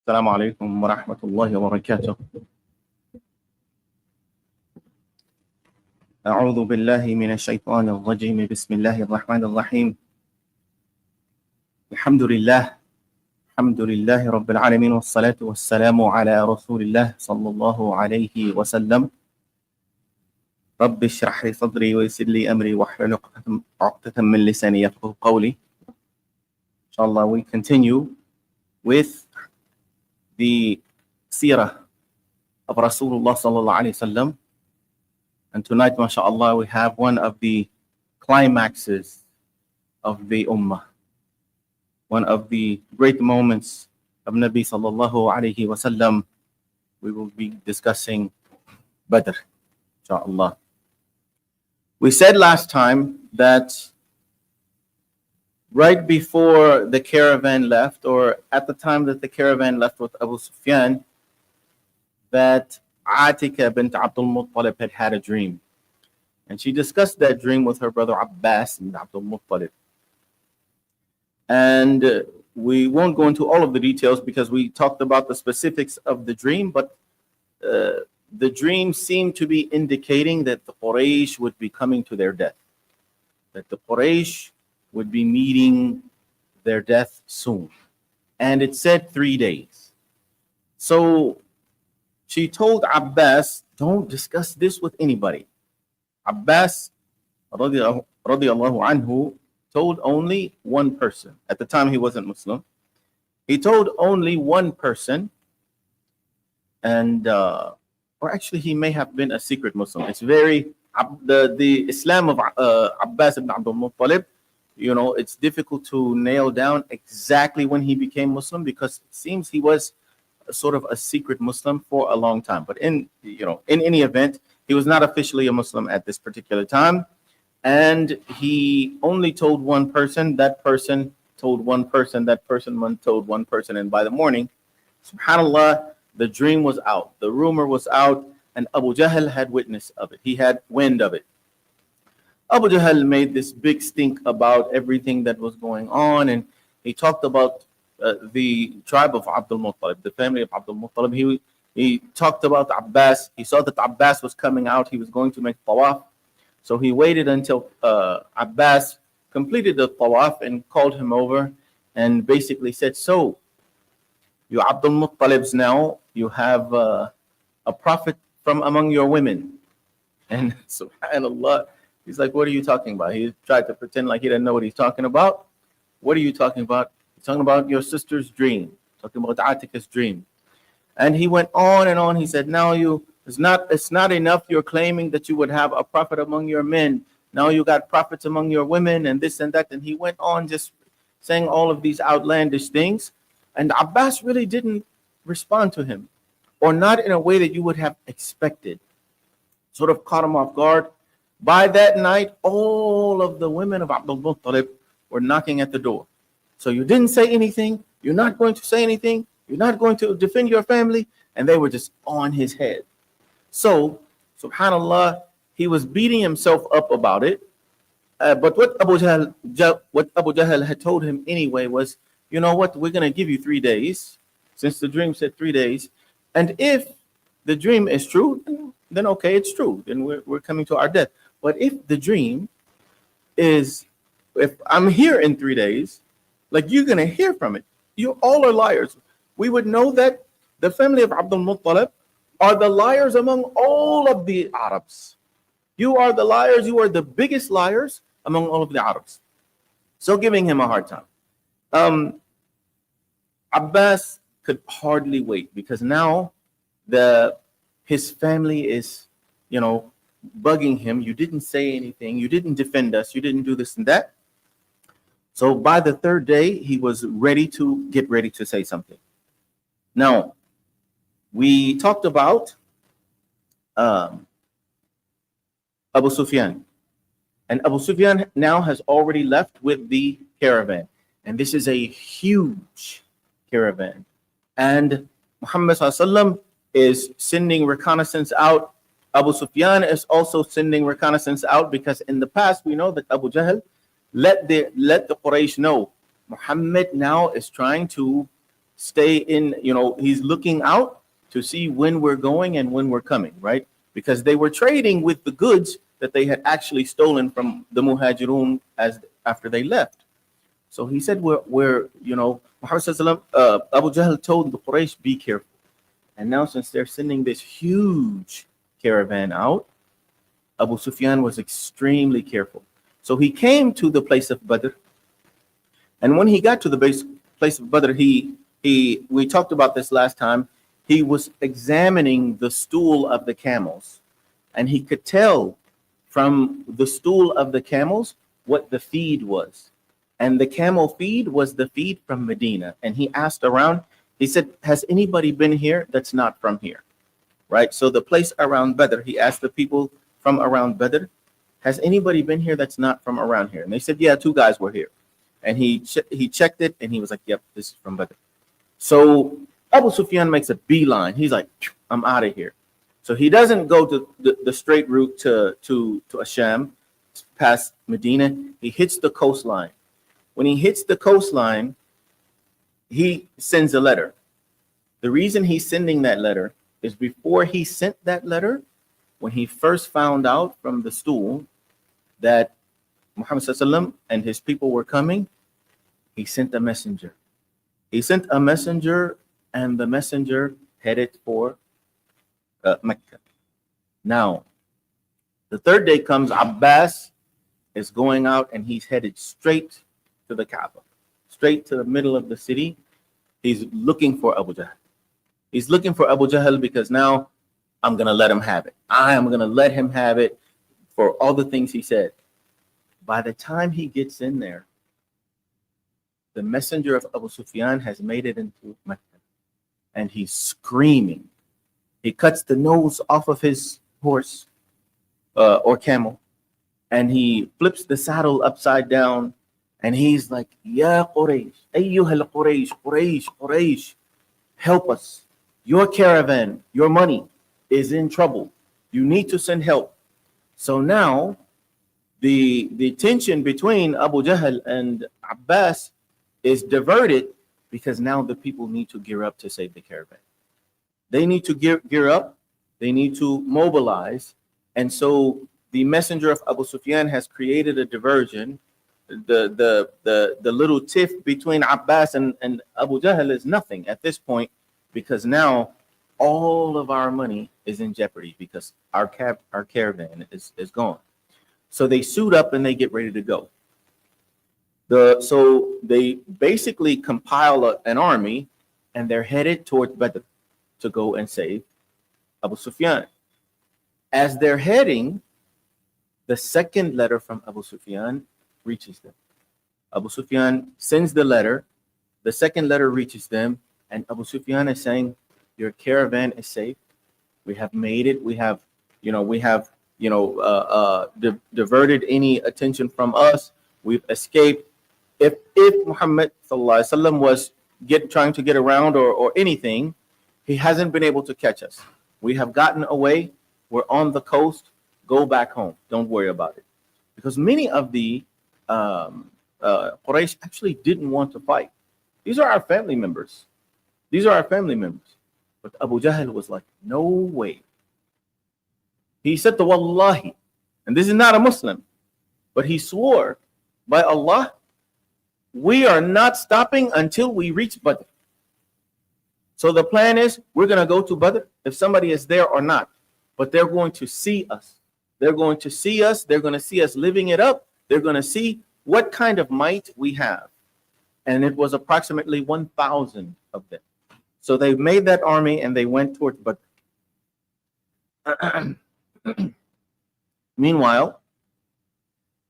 السلام عليكم ورحمة الله وبركاته. أعوذ بالله من الشيطان الرجيم. بسم الله الرحمن الرحيم. الحمد لله رب العالمين، والصلاة والسلام على رسول الله صلى الله عليه وسلم. رب اشرح لي صدري ويسر لي أمري واحلل عقدة من لساني يفقهوا قولي. Inshallah, we continue with the seerah of Rasulullah sallallahu alaihi wasallam, and tonight, mashallah, we have one of the climaxes of the ummah, one of the great moments of Nabi sallallahu alaihi wasallam. We will be discussing Badr, inshallah. We said last time that right before the caravan left, or at the time that the caravan left with Abu Sufyan, that Atika bint Abdul Muttalib had a dream. And she discussed that dream with her brother Abbas and Abdul Muttalib. And we won't go into all of the details because we talked about the specifics of the dream, but the dream seemed to be indicating that the Quraysh would be coming to their death, that the Quraysh would be meeting their death soon. And it said 3 days. So she told Abbas, don't discuss this with anybody. Abbas radiallahu anhu told only one person. At the time he wasn't Muslim. He told only one person, and or actually he may have been a secret Muslim. It's very the Islam of Abbas ibn Abdul Muttalib, it's difficult to nail down exactly when he became Muslim, because it seems he was sort of a secret Muslim for a long time. But in any event, he was not officially a Muslim at this particular time. And he only told one person, that person told one person, that person told one person. And by the morning, subhanAllah, the dream was out, the rumor was out, and Abu Jahl had witness of it. He had wind of it. Abu Jahl made this big stink about everything that was going on, and he talked about the tribe of Abdul Muttalib, the family of Abdul Muttalib. He talked about Abbas. He saw that Abbas was coming out. He was going to make tawaf. So he waited until Abbas completed the tawaf and called him over and basically said, so, you Abdul Muttalibs now, you have a prophet from among your women. And subhanAllah, he's like, what are you talking about? He tried to pretend like he didn't know what he's talking about. What are you talking about? He's talking about your sister's dream, talking about Atika's dream. And he went on and on. He said, now it's not enough you're claiming that you would have a prophet among your men. Now you got prophets among your women and this and that. And he went on just saying all of these outlandish things. And Abbas really didn't respond to him, or not in a way that you would have expected. Sort of caught him off guard. By that night, all of the women of Abdul Muttalib were knocking at the door. So you didn't say anything. You're not going to say anything. You're not going to defend your family. And they were just on his head. So, subhanAllah, he was beating himself up about it. But what Abu Jahl had told him anyway was, you know what, we're going to give you 3 days, since the dream said 3 days. And if the dream is true, then okay, it's true. Then we're coming to our death. But if the dream is, if I'm here in 3 days, like, you're going to hear from it. You all are liars. We would know that the family of Abdul Muttalib are the liars among all of the Arabs. You are the liars. You are the biggest liars among all of the Arabs. So giving him a hard time. Abbas could hardly wait, because now his family is, bugging him. You didn't say anything. You didn't defend us. You didn't do this and that. So by the 3rd day, he was ready to say something. Now, we talked about Abu Sufyan. And Abu Sufyan now has already left with the caravan. And this is a huge caravan. And Muhammad ﷺ is sending reconnaissance out. Abu Sufyan is also sending reconnaissance out, because in the past we know that Abu Jahl let the Quraysh know Muhammad now is trying to stay in, he's looking out to see when we're going and when we're coming, right? Because they were trading with the goods that they had actually stolen from the Muhajirun after they left. So he said, Muhammad Sallallahu Abu Jahl told the Quraysh, be careful. And now since they're sending this huge caravan out, Abu Sufyan was extremely careful. So he came to the place of Badr. And when he got to the place of Badr, we talked about this last time, he was examining the stool of the camels. And he could tell from the stool of the camels what the feed was. And the camel feed was the feed from Medina. And he asked around, he said, has anybody been here that's not from here? Right? So the place around Badr, he asked the people from around Badr, has anybody been here that's not from around here? And they said, yeah, 2 guys were here. And he checked it and he was like, yep, this is from Badr. So Abu Sufyan makes a beeline. He's like, I'm out of here. So he doesn't go to the straight route to Asham, past Medina. He hits the coastline. When he hits the coastline, he sends a letter. The reason he's sending that letter is before he sent that letter, when he first found out from the stool that Muhammad Sallallahu and his people were coming, he sent a messenger. He sent a messenger, and the messenger headed for Mecca. Now, the 3rd day comes, Abbas is going out, and he's headed straight to the Kaaba, straight to the middle of the city. He's looking for Abu Jahl. He's looking for Abu Jahl because now I'm going to let him have it. I am going to let him have it for all the things he said. By the time he gets in there, the messenger of Abu Sufyan has made it into Mecca, and he's screaming. He cuts the nose off of his horse or camel, and he flips the saddle upside down, and he's like, Ya Quraysh, ayyuhal Quraysh, Quraysh, Quraysh, help us. Your caravan, your money is in trouble. You need to send help. So now the tension between Abu Jahl and Abbas is diverted because now the people need to gear up to save the caravan. They need to gear up. They need to mobilize. And so the messenger of Abu Sufyan has created a diversion. The little tiff between Abbas and Abu Jahl is nothing at this point, because now all of our money is in jeopardy because our caravan is gone. So they suit up and they get ready to go. So they basically compile an army, and they're headed towards Badr to go and save Abu Sufyan. As they're heading, the 2nd letter from Abu Sufyan reaches them. Abu Sufyan sends the letter. The 2nd letter reaches them, and Abu Sufyan is saying, your caravan is safe. We have made it. We have diverted any attention from us. We've escaped. If Muhammad Sallallahu Alaihi Wasallam was trying to get around or anything, he hasn't been able to catch us. We have gotten away. We're on the coast. Go back home. Don't worry about it. Because many of the Quraysh actually didn't want to fight. These are our family members. But Abu Jahl was like, no way. He said to Wallahi, and this is not a Muslim, but he swore by Allah, we are not stopping until we reach Badr. So the plan is, we're going to go to Badr if somebody is there or not, but they're going to see us. They're going to see us. They're going to see us living it up. They're going to see what kind of might we have. And it was approximately 1,000 of them. So they made that army and they went towards Badr. Meanwhile,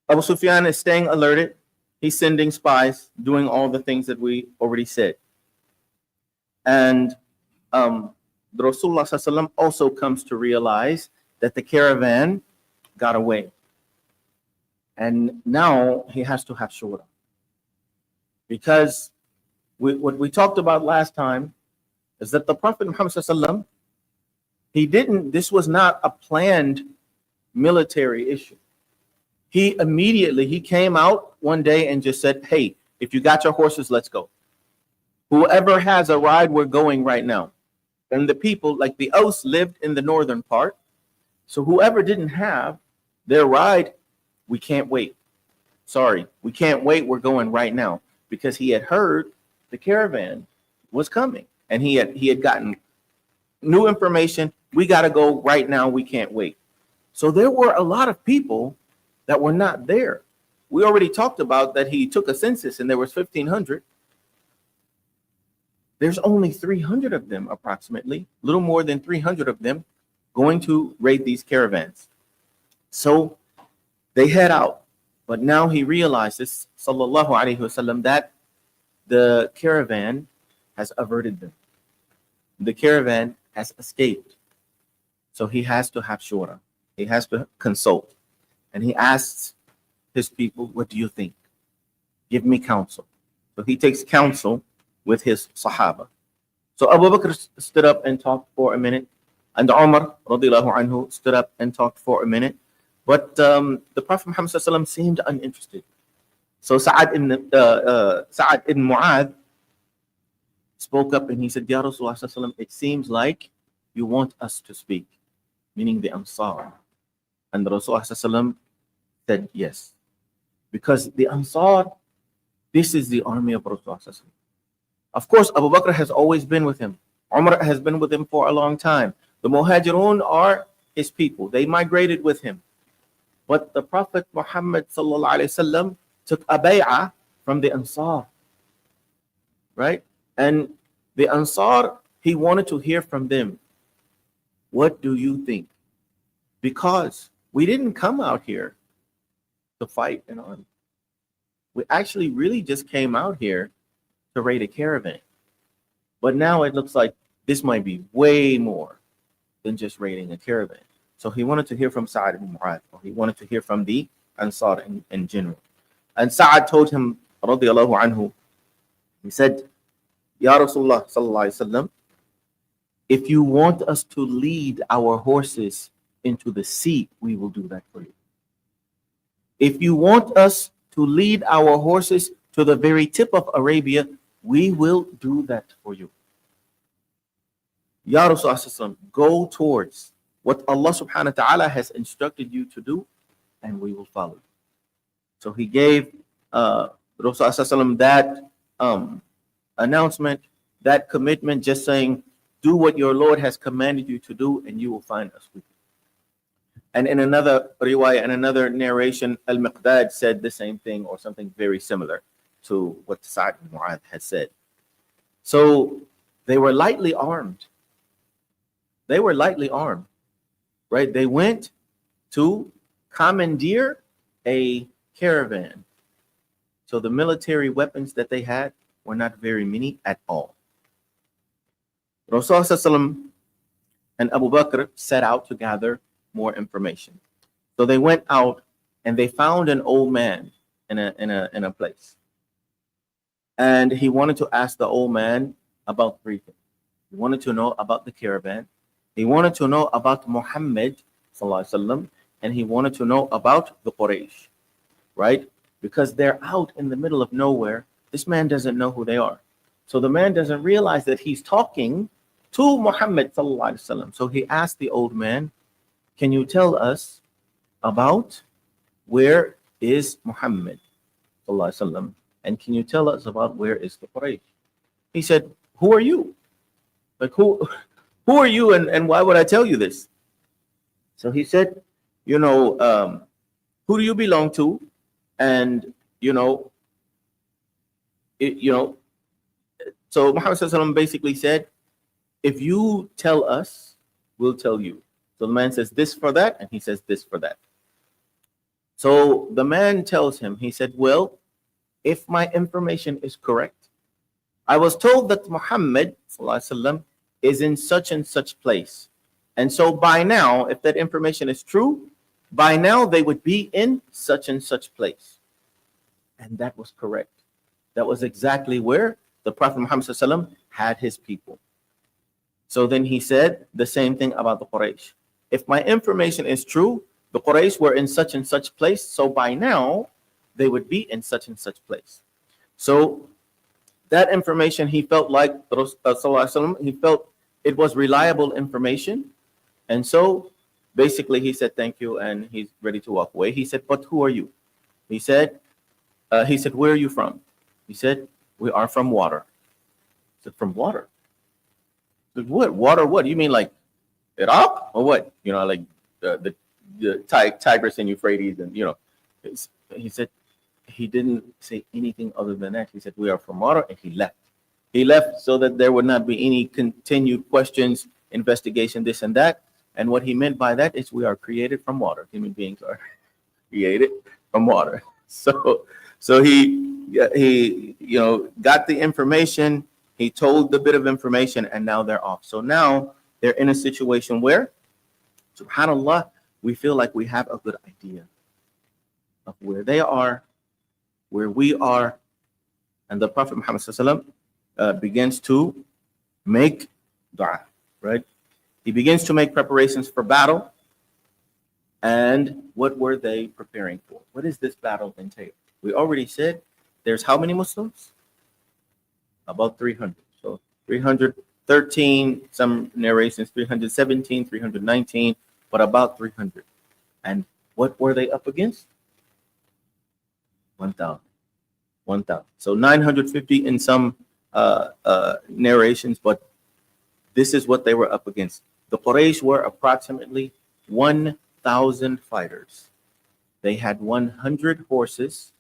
Abu Sufyan is staying alerted. He's sending spies, doing all the things that we already said. And the Rasulullah ﷺ also comes to realize that the caravan got away. And now he has to have shura. Because what we talked about last time is that the Prophet Muhammad ﷺ, this was not a planned military issue. He came out one day and just said, hey, if you got your horses, let's go. Whoever has a ride, we're going right now. And the people, like the Aus, lived in the northern part. So whoever didn't have their ride, we can't wait. Sorry, we can't wait. We're going right now, because he had heard the caravan was coming, and he had gotten new information. We got to go right now. We can't wait. So there were a lot of people that were not there. We already talked about that he took a census and there was 1,500. There's only 300 of them, approximately, a little more than 300 of them going to raid these caravans. So they head out. But now he realizes, sallallahu alaihi wasallam, that the caravan has averted them. The caravan has escaped. So he has to have shura. He has to consult. And he asks his people, what do you think? Give me counsel. So he takes counsel with his Sahaba. So Abu Bakr stood up and talked for a minute. And Umar radiallahu anhu stood up and talked for a minute. But the Prophet Muhammad sallallahu alaihi wasallam seemed uninterested. So Sa'ad ibn Mu'adh spoke up and he said, Ya Rasulullah sallallahu alaihi wasallam, it seems like you want us to speak, meaning the Ansar. And the Rasulullah sallallahu alaihi wasallam said yes. Because the Ansar, this is the army of Rasulullah sallallahu alaihi wasallam. Of course, Abu Bakr has always been with him. Umar has been with him for a long time. The Muhajirun are his people. They migrated with him. But the Prophet Muhammad sallallahu alaihi wasallam took a bay'ah from the Ansar, right? And the Ansar, he wanted to hear from them. What do you think? Because we didn't come out here to fight an army. We actually really just came out here to raid a caravan. But now it looks like this might be way more than just raiding a caravan. So he wanted to hear from Sa'ad ibn Mu'adh, or he wanted to hear from the Ansar in general. And Sa'ad told him, radiallahu anhu, he said, Ya Rasulullah sallallahu alaihi wasallam, if you want us to lead our horses into the sea, we will do that for you. If you want us to lead our horses to the very tip of Arabia, we will do that for you. Ya Rasulullah, go towards what Allah subhanahu wa ta'ala has instructed you to do, and we will follow. So he gave Rasulullah that announcement, that commitment, just saying, do what your Lord has commanded you to do, and you will find us with you. And in another riwayah, in another narration, Al-Miqdad said the same thing or something very similar to what Sa'ad ibn Mu'adh had said. So they were lightly armed. They were lightly armed, right? They went to commandeer a caravan. So the military weapons that they had were not very many at all. Rasulullah and Abu Bakr set out to gather more information. So they went out and they found an old man in a place. And he wanted to ask the old man about three things. He wanted to know about the caravan. He wanted to know about Muhammad sallallahu alaihi wasallam, and he wanted to know about the Quraysh, right? Because they're out in the middle of nowhere. This man doesn't know who they are. So the man doesn't realize that he's talking to Muhammad sallallahu alaihi wasallam. So he asked the old man, can you tell us about where is Muhammad sallallahu alaihi wasallam? And can you tell us about where is the Quraysh? He said, who are you? Like, who are you, and why would I tell you this? So he said, who do you belong to? And, so Muhammad sallallahu alaihi wasallam basically said, if you tell us, we'll tell you. So the man says this for that, and he says this for that. So the man tells him, he said, well, if my information is correct, I was told that Muhammad sallallahu alaihi wasallam is in such and such place. And so by now, if that information is true, by now they would be in such and such place. And that was correct. That was exactly where the Prophet Muhammad sallallahu alaihi wasallam had his people. So then he said the same thing about the Quraysh. If my information is true, the Quraysh were in such and such place, so by now they would be in such and such place. So that information, he felt like he felt it was reliable information. And so basically he said, thank you. And he's ready to walk away. He said, but who are you? He said, where are you from? He said, we are from water. I said, from water? I said, what? Water what? You mean like Iraq or what? You know, like the Tigris and Euphrates and, you know. He said, he didn't say anything other than that. He said, we are from water, and he left. He left so that there would not be any continued questions, investigation, this and that. And what he meant by that is we are created from water. Human beings are created from water. So he got the information. He told the bit of information, and now they're off. So now they're in a situation where, subhanAllah, we feel like we have a good idea of where they are, where we are, and the Prophet Muhammad begins to make dua, right? He begins to make preparations for battle. And what were they preparing for? What does this battle entail? We already said there's how many Muslims? About 300. So 313, some narrations, 317, 319, but about 300. And what were they up against? 1,000. 1,000. So 950 in some narrations, but this is what they were up against. The Quraysh were approximately 1,000 fighters. They had 100 horses,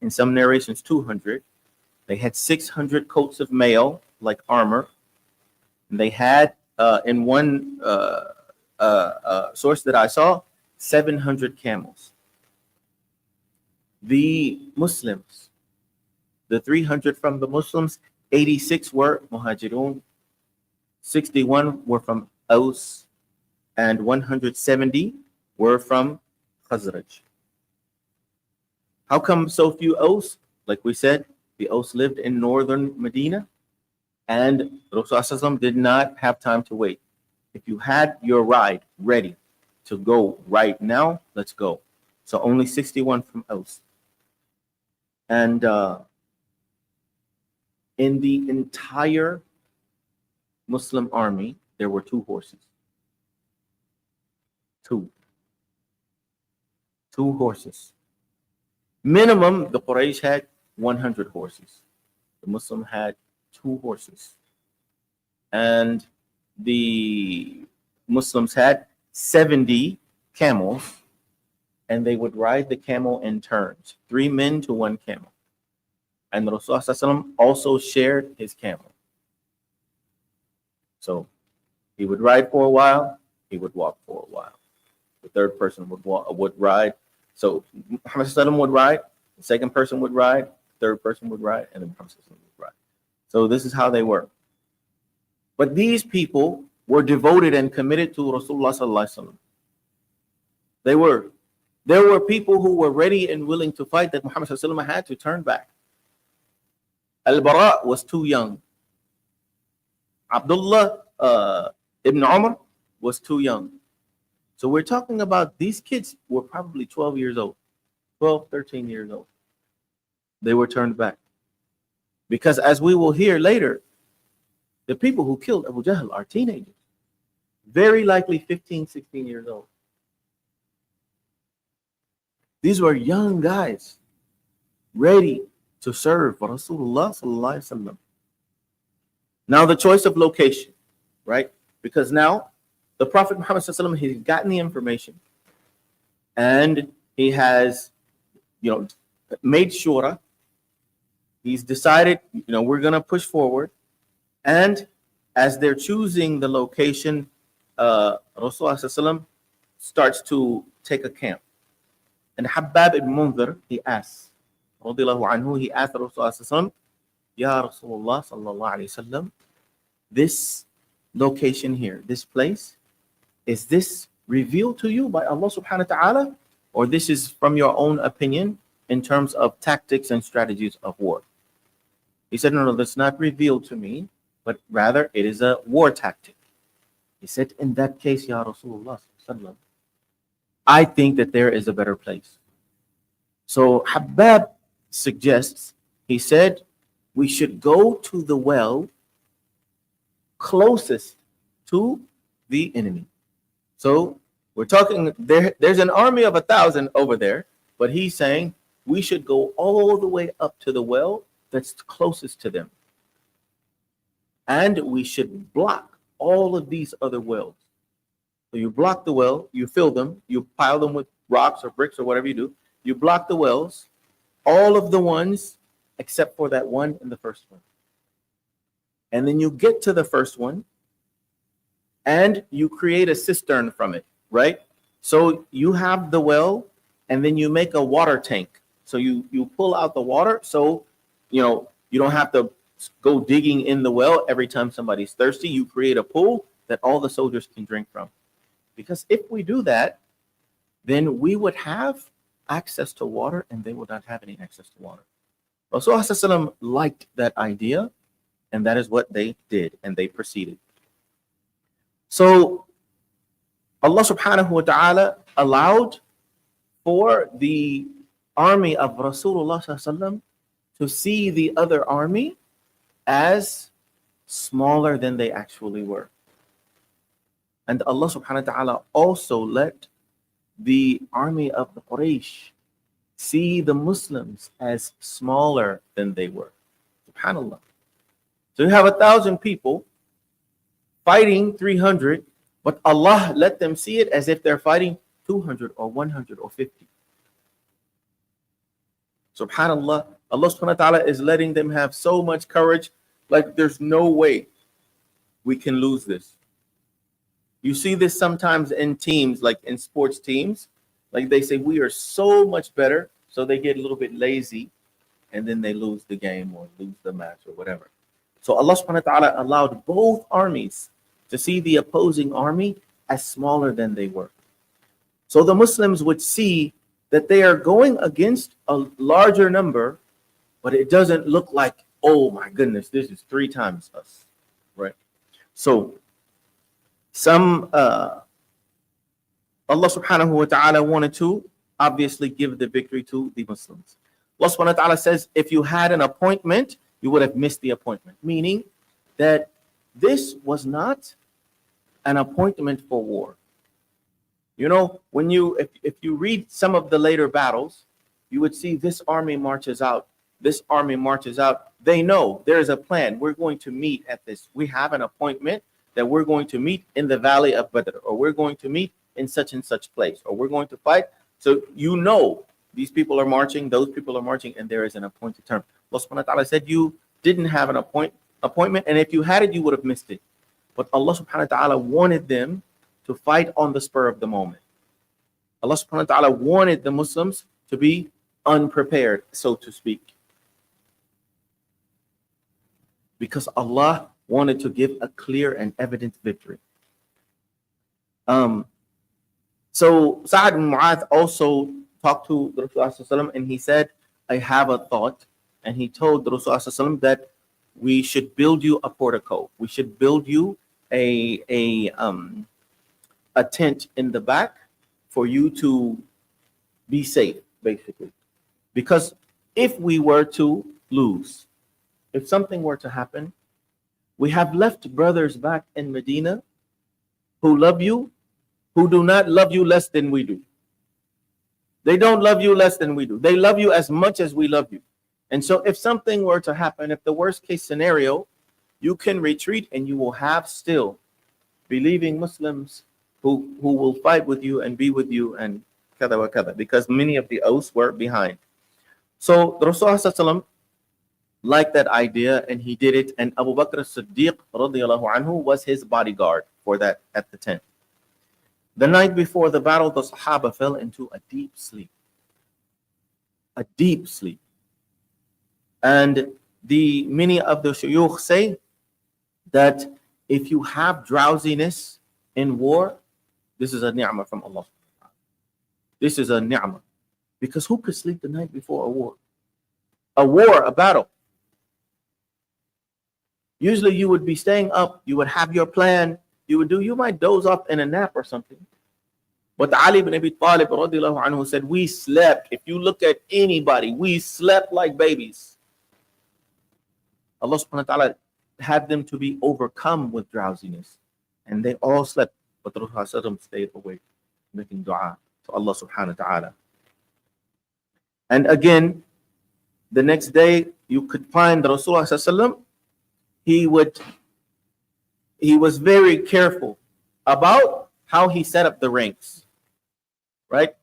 in some narrations 200. They had 600 coats of mail, like armor. And they had, in one source that I saw, 700 camels. The Muslims, the 300 from the Muslims, 86 were Muhajirun, 61 were from Aus, and 170 were from Khazraj. How come so few Aus? Like we said, the Aus lived in northern Medina, and Rasulullah did not have time to wait. If you had your ride ready to go right now, let's go. So only 61 from Aus. And in the entire Muslim army, there were 2 horses. Two horses. Minimum, the Quraysh had 100 horses. The Muslim had 2 horses. And the Muslims had 70 camels, and they would ride the camel in turns, 3 men to 1 camel. And Rasulullah also shared his camel. So he would ride for a while, he would walk for a while. The third person would ride. So Muhammad would ride, the second person would ride, the third person would ride, and then Muhammad would ride. So this is how they were. But these people were devoted and committed to Rasulullah. They were. There were people who were ready and willing to fight that Muhammad had to turn back. Al-Bara was too young. Abdullah ibn Umar was too young. So we're talking about these kids were probably 12 years old, 12, 13 years old. They were turned back. Because as we will hear later, the people who killed Abu Jahl are teenagers. Very likely 15, 16 years old. These were young guys ready to serve Rasulullah. Now the choice of location, right? Because now the Prophet Muhammad he's gotten the information, and he has, made shura. He's decided, we're gonna push forward, and as they're choosing the location, Rasulullah starts to take a camp. And Habab ibn Munzir, he asked Rasulullah, Ya Rasulullah sallallahu alayhi wasallam, this location here, this place, is this revealed to you by Allah subhanahu wa ta'ala, or this is from your own opinion in terms of tactics and strategies of war? He said, no, that's not revealed to me, but rather it is a war tactic. He said, in that case, Ya Rasulullah sallallahu, I think that there is a better place. So Habab suggests, he said, we should go to the well closest to the enemy. So we're talking there's an army of 1,000 over there, but he's saying we should go all the way up to the well that's closest to them. And we should block all of these other wells. So you block the well, you fill them, you pile them with rocks or bricks or whatever you do. You block the wells, all of the ones except for that one in the first one. And then you get to the first one and you create a cistern from it, right? So you have the well and then you make a water tank. So you pull out the water so, you don't have to go digging in the well every time somebody's thirsty. You create a pool that all the soldiers can drink from. Because if we do that, then we would have access to water and they would not have any access to water. Rasulullah liked that idea, and that is what they did, and they proceeded. So Allah subhanahu wa ta'ala allowed for the army of Rasulullah to see the other army as smaller than they actually were. And Allah subhanahu wa ta'ala also let the army of the Quraysh see the Muslims as smaller than they were. SubhanAllah. So you have 1,000 people fighting 300, but Allah let them see it as if they're fighting 200 or 100 or 50. SubhanAllah. Allah subhanahu wa ta'ala is letting them have so much courage, like there's no way we can lose this. You see this sometimes in teams, like in sports teams, like they say we are so much better, so they get a little bit lazy and then they lose the game or lose the match or whatever. So Allah subhanahu wa ta'ala allowed both armies to see the opposing army as smaller than they were. So the Muslims would see that they are going against a larger number, but it doesn't look like, oh my goodness, this is 3 times us, right? So Allah subhanahu wa ta'ala wanted to obviously give the victory to the Muslims. Allah subhanahu wa ta'ala says, if you had an appointment, you would have missed the appointment. Meaning that this was not an appointment for war. When if you read some of the later battles, you would see this army marches out. This army marches out. They know there is a plan. We're going to meet at this. We have an appointment that we're going to meet in the valley of Badr, or we're going to meet in such and such place, or we're going to fight. So these people are marching, those people are marching, and there is an appointed term. Allah subhanahu wa ta'ala said you didn't have an appointment, and if you had it, you would have missed it. But Allah subhanahu wa ta'ala wanted them to fight on the spur of the moment. Allah subhanahu wa ta'ala wanted the Muslims to be unprepared, so to speak. Because Allah wanted to give a clear and evident victory. So Sa'ad bin Mu'adh also talked to the Rasulullah and he said, I have a thought. And he told the Rasulullah that we should build you a portico. We should build you a tent in the back for you to be safe, basically. Because if we were to lose, if something were to happen, we have left brothers back in Medina who love you, who do not love you less than we do. They don't love you less than we do. They love you as much as we love you. And so if something were to happen, if the worst case scenario, you can retreat and you will have still believing Muslims who will fight with you and be with you and kada wa kada, because many of the oaths were behind. So the Rasulullah liked that idea and he did it, and Abu Bakr as-Siddiq radiyallahu anhu was his bodyguard for that at the tent. The night before the battle, the Sahaba fell into a deep sleep. A deep sleep. And many of the shuyukh say that if you have drowsiness in war, this is a ni'mah from Allah. This is a ni'mah. Because who could sleep the night before a war? A war, a battle. Usually you would be staying up, you would have your plan, you might doze off in a nap or something. But Ali ibn Abi Talib radiallahu anhu said, we slept. If you look at anybody, we slept like babies. Allah subhanahu wa ta'ala had them to be overcome with drowsiness. And they all slept. But Rasulullah stayed awake, making dua to Allah subhanahu wa ta'ala. And again, the next day, you could find Rasulullah sallallahu alaihi wasallam, he was very careful about how he set up the ranks, right?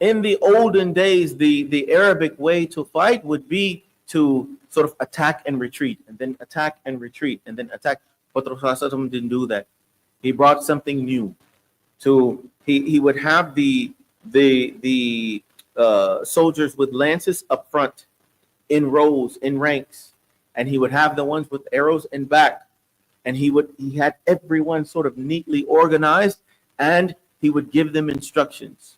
In the olden days, the Arabic way to fight would be to sort of attack and retreat, and then attack and retreat, and then attack. But Rasulullah didn't do that. He brought something new. So he would have the soldiers with lances up front, in rows, in ranks, and he would have the ones with arrows in back. And he had everyone sort of neatly organized, and he would give them instructions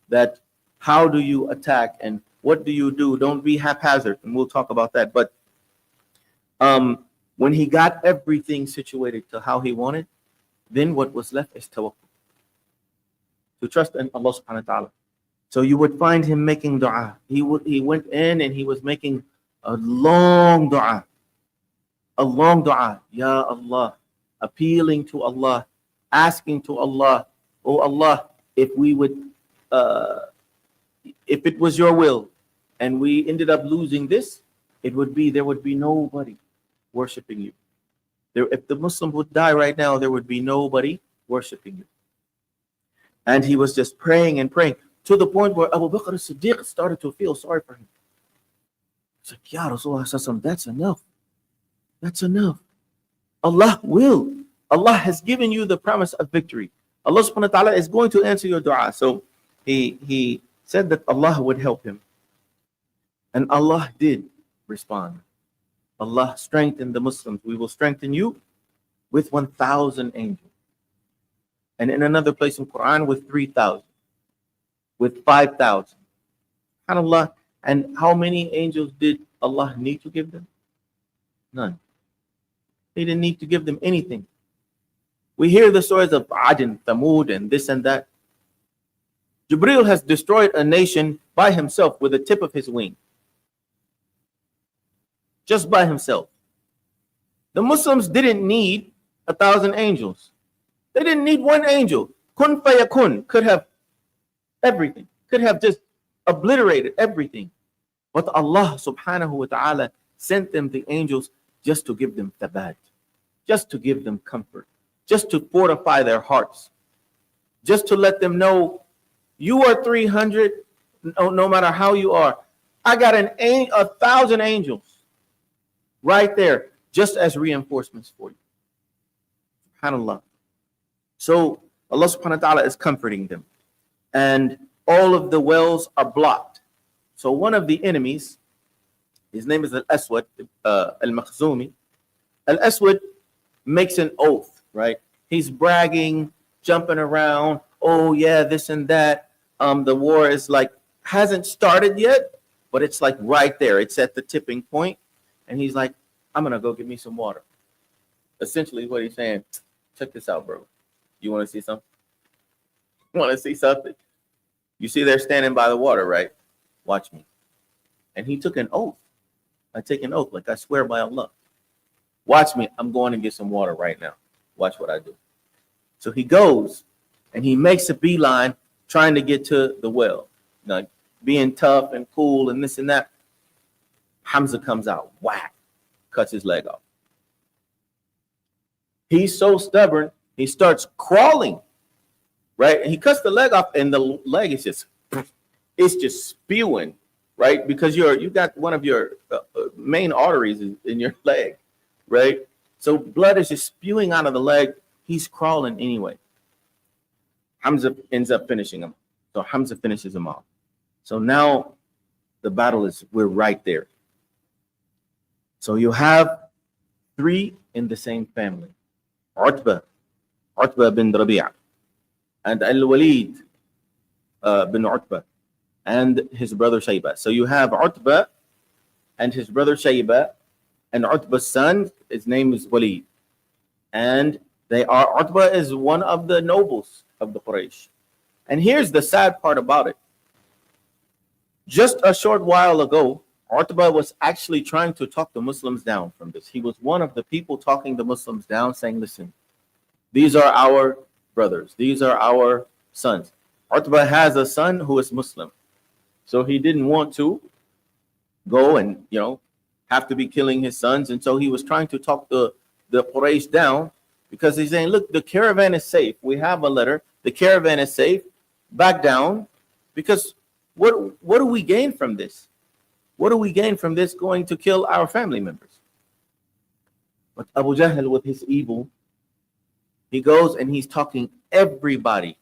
that how do you attack and what do you do? Don't be haphazard, and we'll talk about that. But when he got everything situated to how he wanted, then what was left is tawakkul, to trust in Allah subhanahu wa ta'ala. So you would find him making dua. He went in and he was making a long dua. Ya Allah, appealing to Allah, asking to Allah, oh Allah, if it was your will and we ended up losing this, there would be nobody worshiping you. If the Muslim would die right now, there would be nobody worshiping you. And he was just praying and praying to the point where Abu Bakr as-Siddiq started to feel sorry for him. He's like, Ya Rasulullah, that's enough. That's enough. Allah has given you the promise of victory. Allah subhanahu wa ta'ala is going to answer your dua. So he said that Allah would help him. And Allah did respond. Allah strengthened the Muslims. We will strengthen you with 1,000 angels. And in another place in Quran with 3,000, with 5,000. SubhanAllah. And how many angels did Allah need to give them? None. He didn't need to give them anything. We hear the stories of Ad and Thamud and this and that. Jibreel has destroyed a nation by himself with the tip of his wing. Just by himself. The Muslims didn't need 1,000 angels. They didn't need one angel. Kun fayakun could have everything, could have just obliterated everything. But Allah subhanahu wa ta'ala sent them the angels just to give them thabat, just to give them comfort, just to fortify their hearts, just to let them know you are 300, no matter how you are. I got 1,000 angels right there, just as reinforcements for you. SubhanAllah. So Allah subhanahu wa ta'ala is comforting them. And all of the wells are blocked. So one of the enemies, his name is Al-Aswad, Al-Makhzumi. Al-Aswad makes an oath, right? He's bragging, jumping around. Oh yeah, this and that. The war is hasn't started yet, but it's right there. It's at the tipping point. And he's like, I'm going to go get me some water. Essentially what he's saying, check this out, bro. You want to see something? You want to see something? You see they're standing by the water, right? Watch me. And he took an oath. I take an oath, I swear by Allah. Watch me. I'm going to get some water right now. Watch what I do. So he goes and he makes a beeline trying to get to the well. Being tough and cool and this and that. Hamza comes out, whack, cuts his leg off. He's so stubborn, he starts crawling, right? And he cuts the leg off, and the leg is just spewing, right? Because you got one of your main arteries in your leg, right? So blood is just spewing out of the leg. He's crawling anyway. Hamza ends up finishing him. So Hamza finishes him off. So now the battle we're right there. So you have 3 in the same family. Utbah bin Rabi'ah, and Al-Walid bin Utbah, and his brother Shayba. So you have Utbah and his brother Shayba, and Utbah's son, his name is Walid. And Utbah is one of the nobles of the Quraysh. And here's the sad part about it. Just a short while ago, Utbah was actually trying to talk the Muslims down from this. He was one of the people talking the Muslims down, saying, listen, these are our brothers. These are our sons. Utbah has a son who is Muslim. So he didn't want to go and, have to be killing his sons. And so he was trying to talk the Quraysh down, because he's saying, look, the caravan is safe. We have a letter. The caravan is safe. Back down. Because what do we gain from this? What do we gain from this going to kill our family members? But Abu Jahl, with his evil, he goes and he's talking everybody.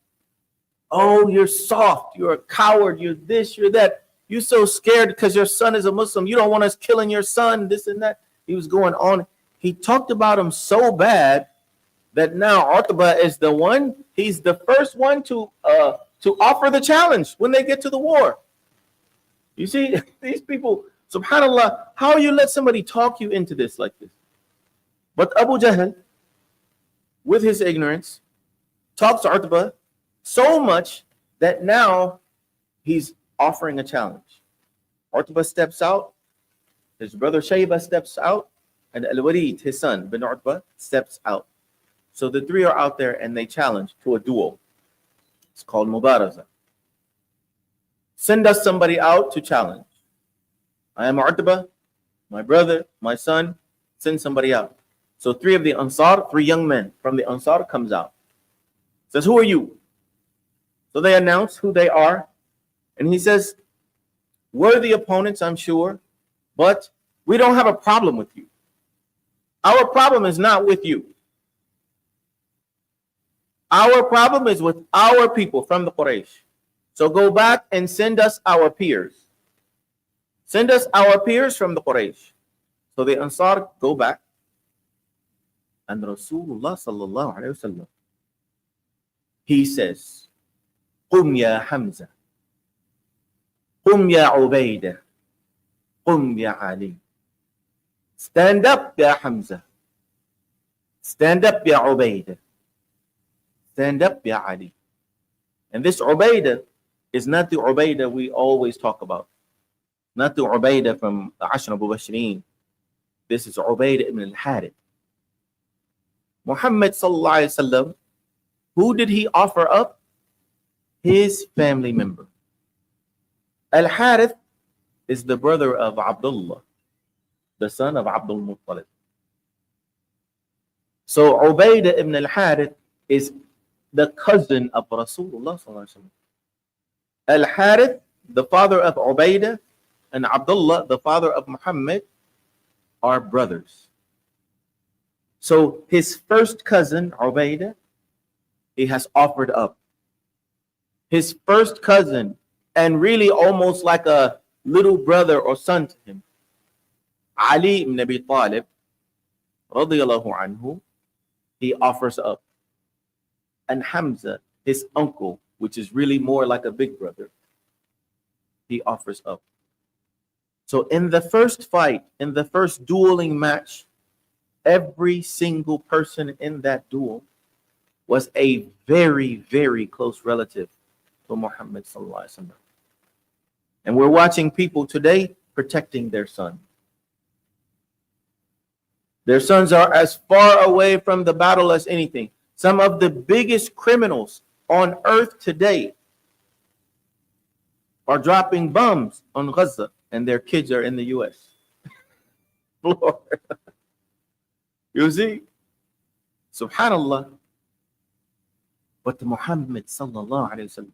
Oh, you're soft. You're a coward. You're this, you're that. You're so scared because your son is a Muslim. You don't want us killing your son, this and that. He was going on. He talked about him so bad that now Utbah is the one. He's the first one to offer the challenge when they get to the war. You see, these people, subhanAllah, how you let somebody talk you into this like this? But Abu Jahl, with his ignorance, talks to Utbah so much that now he's offering a challenge. Utbah steps out, his brother Shaybah steps out, and Al-Walid, his son, bin Utbah, steps out. So the three are out there and they challenge to a duel. It's called Mubaraza. Send us somebody out to challenge. I am Utbah, my brother, my son, send somebody out. So three of the Ansar, three young men from the Ansar comes out. Says, who are you? So they announce who they are. And he says, worthy opponents, I'm sure, but we don't have a problem with you. Our problem is not with you. Our problem is with our people from the Quraysh. So go back and send us our peers. Send us our peers from the Quraysh. So the Ansar go back. And Rasulullah sallallahu alayhi wa sallam, he says, قم يا حمزة, قم يا عبيدة, قم يا علي. Stand up, Ya Hamza. Stand up, Ya Ubaidah. Stand up, Ya Ali. And this Ubaidah is not the Ubaidah we always talk about. Not the Ubaidah from the Ashra Mubashirin. This is Ubaidah ibn al-Harith. Muhammad sallallahu alayhi wa sallam, who did he offer up? His family member. Al-Harith is the brother of Abdullah, the son of Abdul Muttalib. So Ubaidah ibn al-Harith is the cousin of Rasulullah sallallahu alaihi wasallam. Al-Harith, the father of Ubaidah, and Abdullah, the father of Muhammad, are brothers. So his first cousin, Ubaidah, he has offered up. His first cousin, and really almost like a little brother or son to him, Ali ibn Abi Talib, radiyallahu anhu, he offers up. And Hamza, his uncle, which is really more like a big brother, he offers up. So in the first fight, in the first dueling match, every single person in that duel was a very, very close relative to Muhammad sallallahu alaihi wasallam. And we're watching people today protecting their son. Their sons are as far away from the battle as anything. Some of the biggest criminals on earth today are dropping bombs on Gaza, and their kids are in the US. You see? Subhanallah. But Muhammad sallallahu alayhi wa sallam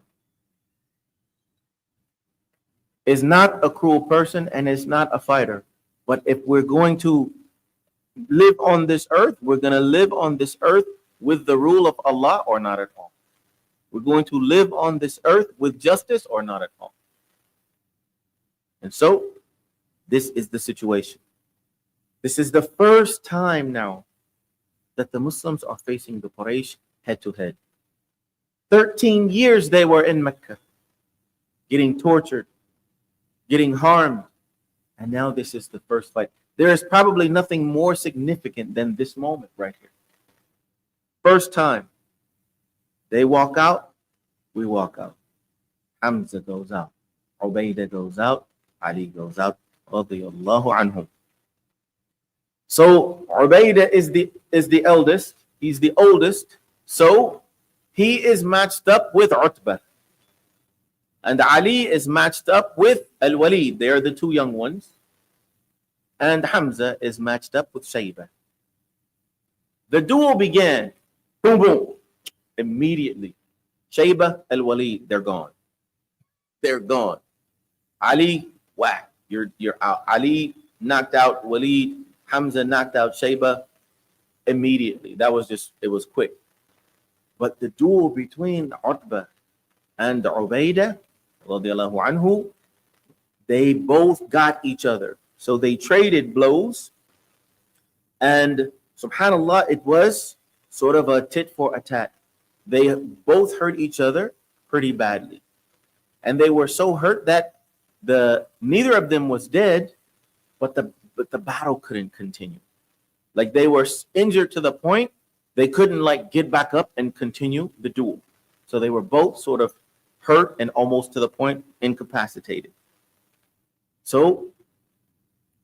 is not a cruel person and is not a fighter. But if we're going to live on this earth, we're going to live on this earth with the rule of Allah or not at all. We're going to live on this earth with justice or not at all. And so, this is the situation. This is the first time now that the Muslims are facing the Quraysh head to head. 13 years they were in Mecca, getting tortured, getting harmed, and now this is the first fight. There is probably nothing more significant than this moment right here. First time they walk out, we walk out. Hamza goes out, Ubaidah goes out, Ali goes out, radiyallahu anhu. So Ubaidah is the eldest. He's the oldest. So he is matched up with Utbah. And Ali is matched up with Al-Walid. They are the two young ones. And Hamza is matched up with Shaybah. The duel began. Boom, boom. Immediately. Shaybah, Al-Walid, they're gone. They're gone. Ali, whack. You're out. Ali knocked out Walid. Hamza knocked out Shaybah immediately. It was quick. But the duel between Utbah and Ubaidah, radiallahu anhu, they both got each other. So they traded blows. And subhanAllah, it was sort of a tit for a tat. They both hurt each other pretty badly. And they were so hurt that neither of them was dead, but the battle couldn't continue. Like they were injured to the point they couldn't like get back up and continue the duel. So they were both sort of hurt and almost to the point incapacitated. So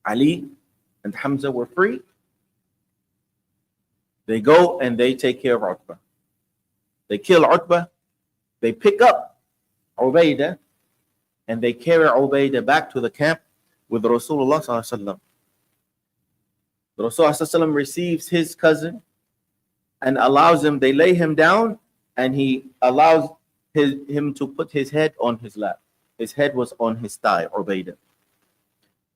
Ali and Hamza were free. They go and they take care of Utbah. They kill Utbah. They pick up Ubaidah and they carry Ubaidah back to the camp with Rasulullah sallallahu alaihi wasallam. The Rasulullah receives his cousin and allows him, they lay him down and he allows him to put his head on his lap. His head was on his thigh, Ubaidah.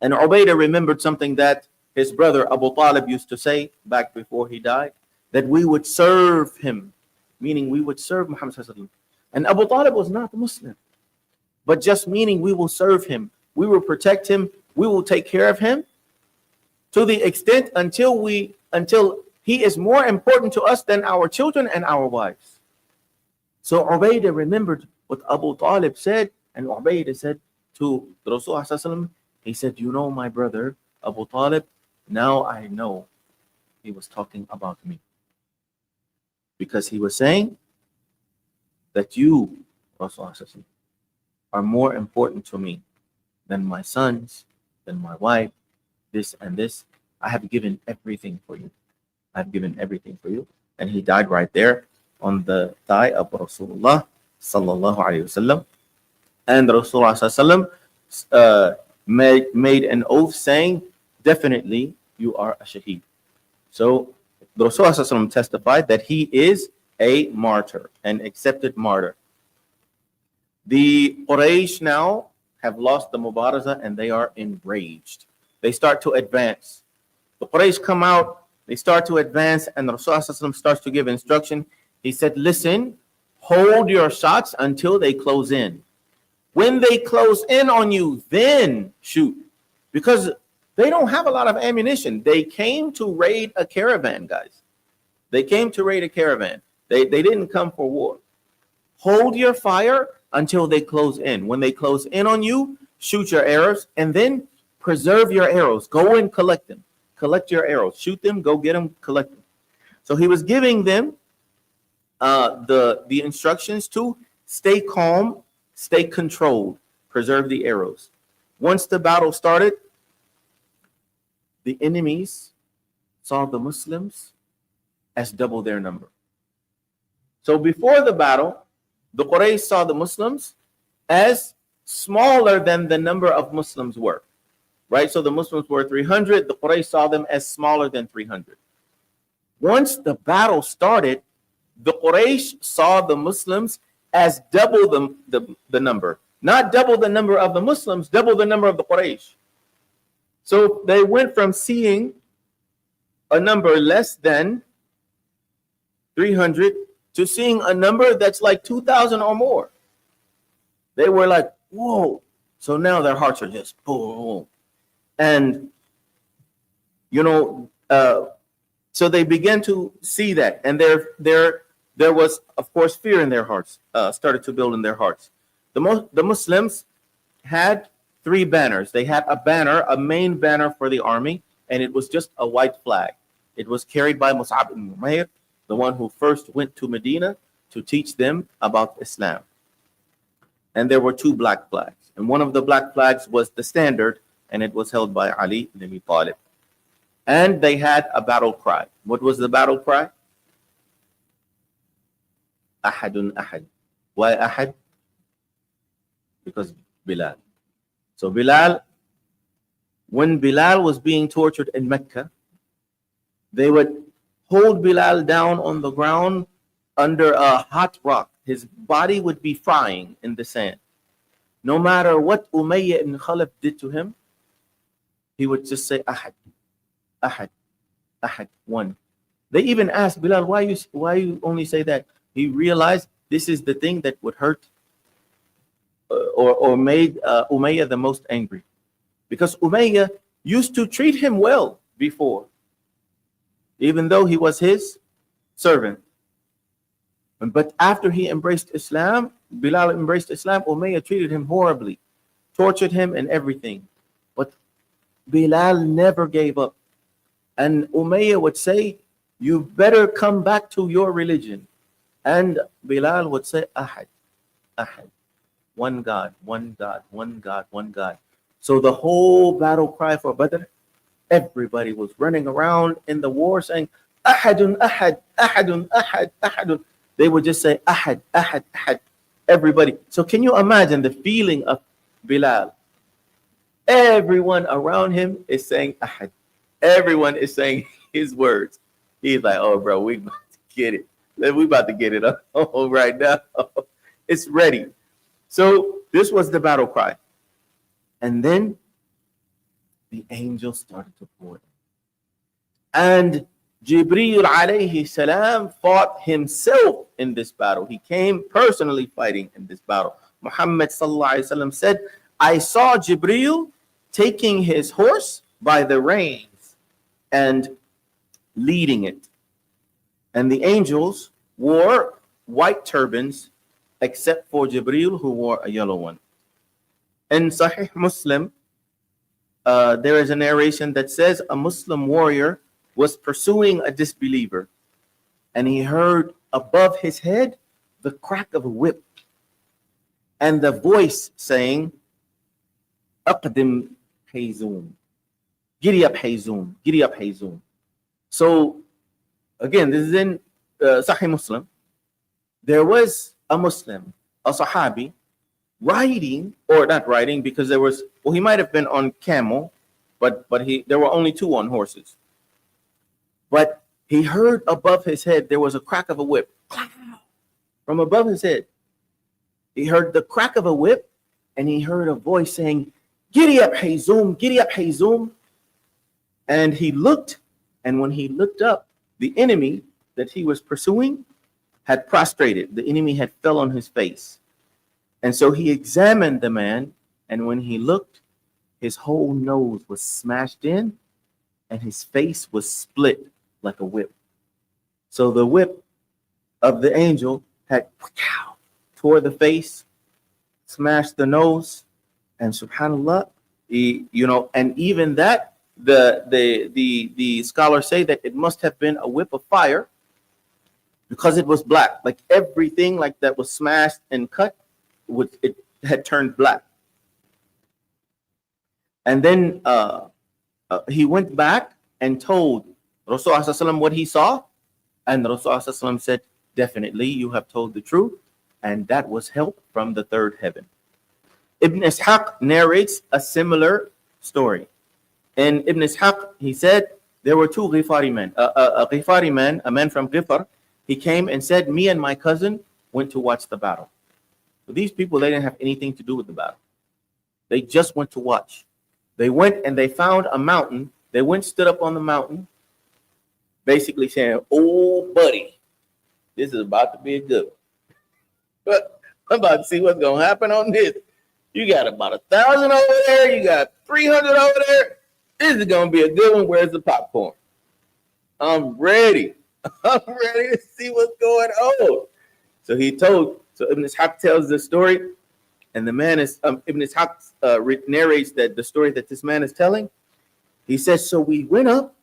And Ubaidah remembered something that his brother Abu Talib used to say back before he died, that we would serve him, meaning we would serve Muhammad sallallahu alaihi wasallam. And Abu Talib was not Muslim, but just meaning we will serve him, we will protect him, we will take care of him to the extent until he is more important to us than our children and our wives. So Ubaidah remembered what Abu Talib said, and Ubaidah said to the Rasulullah, he said, you know my brother Abu Talib, now I know he was talking about me. Because he was saying that you, Rasulullah, are more important to me than my sons, than my wife, this and this. I have given everything for you. I've given everything for you. And he died right there on the thigh of Rasulullah sallallahu alaihi wasallam. And Rasulullah sallallahu alaihi wasallam made an oath saying, definitely you are a shaheed. So the Rasulullah sallallahu alaihi wasallam testified that he is a martyr, an accepted martyr. The Quraysh now have lost the Mubaraza and they are enraged. They start to advance. The Quraysh come out, they start to advance, and the Rasulullah starts to give instruction. He said, listen, hold your shots until they close in. When they close in on you, then shoot. Because they don't have a lot of ammunition. They came to raid a caravan, guys. They came to raid a caravan. They didn't come for war. Hold your fire until they close in. When they close in on you, shoot your arrows, and then preserve your arrows. Go and collect them. Collect your arrows. Shoot them, go get them, collect them. So he was giving them the instructions to stay calm, stay controlled, preserve the arrows. Once the battle started, the enemies saw the Muslims as double their number. So before the battle, the Quraysh saw the Muslims as smaller than the number of Muslims were. Right? So the Muslims were 300. The Quraysh saw them as smaller than 300. Once the battle started, the Quraysh saw the Muslims as double the number. Not double the number of the Muslims, double the number of the Quraysh. So they went from seeing a number less than 300 to seeing a number that's like 2,000 or more. They were like, whoa. So now their hearts are just boom. And, so they began to see that. And there was, of course, fear in their hearts, started to build in their hearts. The Muslims had 3 banners. They had a banner, a main banner for the army, and it was just a white flag. It was carried by Mus'ab ibn Umair, the one who first went to Medina to teach them about Islam. And there were 2 black flags. And one of the black flags was the standard and it was held by Ali ibn Abi Talib. And they had a battle cry. What was the battle cry? Ahadun ahad. Why ahad? Because Bilal. So Bilal, when Bilal was being tortured in Mecca, they would hold Bilal down on the ground under a hot rock. His body would be frying in the sand. No matter what Umayyah ibn Khalaf did to him, he would just say ahad, ahad, ahad, one. They even asked Bilal, why you only say that? He realized this is the thing that would hurt or made Umayyah the most angry. Because Umayyah used to treat him well before, even though he was his servant. But after he embraced Islam, Bilal embraced Islam, Umayyah treated him horribly, tortured him and everything. But Bilal never gave up. And Umayyah would say, you better come back to your religion. And Bilal would say, Ahad, Ahad, one God, one God, one God, one God. So the whole battle cry for Badr, everybody was running around in the war saying, Ahadun, Ahad, Ahadun, Ahad, Ahadun. They would just say, Ahad, Ahad, Ahad, everybody. So can you imagine the feeling of Bilal? Everyone around him is saying Ahad. Everyone is saying his words. He's like, oh, bro, we about to get it. We about to get it on right now. It's ready. So this was the battle cry. And then the angels started to pour in. And Jibreel alayhi salam fought himself in this battle. He came personally fighting in this battle. Muhammad sallallahu alayhi wasallam said, I saw Jibreel taking his horse by the reins and leading it. And the angels wore white turbans except for Jibreel, who wore a yellow one. In Sahih Muslim, there is a narration that says a Muslim warrior was pursuing a disbeliever, and he heard above his head the crack of a whip and the voice saying, Aqdim Hayzoom, giddy up Hayzoom, giddy up Hayzoom. So again, this is in Sahih Muslim. There was a Muslim, a Sahabi, riding, or not riding, because there was, well, he might have been on camel, but there were only two on horses. But he heard above his head there was a crack of a whip. From above his head, he heard the crack of a whip, and he heard a voice saying, Giddy up, Hayzoom, giddy up, Hayzoom. And he looked, and when he looked up, the enemy that he was pursuing had prostrated. The enemy had fell on his face. And so he examined the man, and when he looked, his whole nose was smashed in, and his face was split like a whip. So the whip of the angel had tore the face, smashed the nose, and subhanallah, and even that, the scholars say that it must have been a whip of fire, because it was black. Like everything like that was smashed and cut, it had turned black. And then he went back and told Rasulullah what he saw, and Rasulullah said, definitely you have told the truth, and that was help from the third heaven. Ibn Ishaq narrates a similar story. In Ibn Ishaq, he said there were two Ghifari men. A Ghifari man, a man from Ghifar, he came and said, me and my cousin went to watch the battle. So these people, they didn't have anything to do with the battle. They just went to watch. They went and they found a mountain. They went, stood up on the mountain, basically saying, oh, buddy, this is about to be a good one. But I'm about to see what's going to happen on this. You got about 1,000 over there. You got 300 over there. This is going to be a good one. Where's the popcorn? I'm ready. I'm ready to see what's going on. So Ibn Ishaq tells the story, and the man is, Ibn Ishaq narrates that the story that this man is telling. He says, so we went up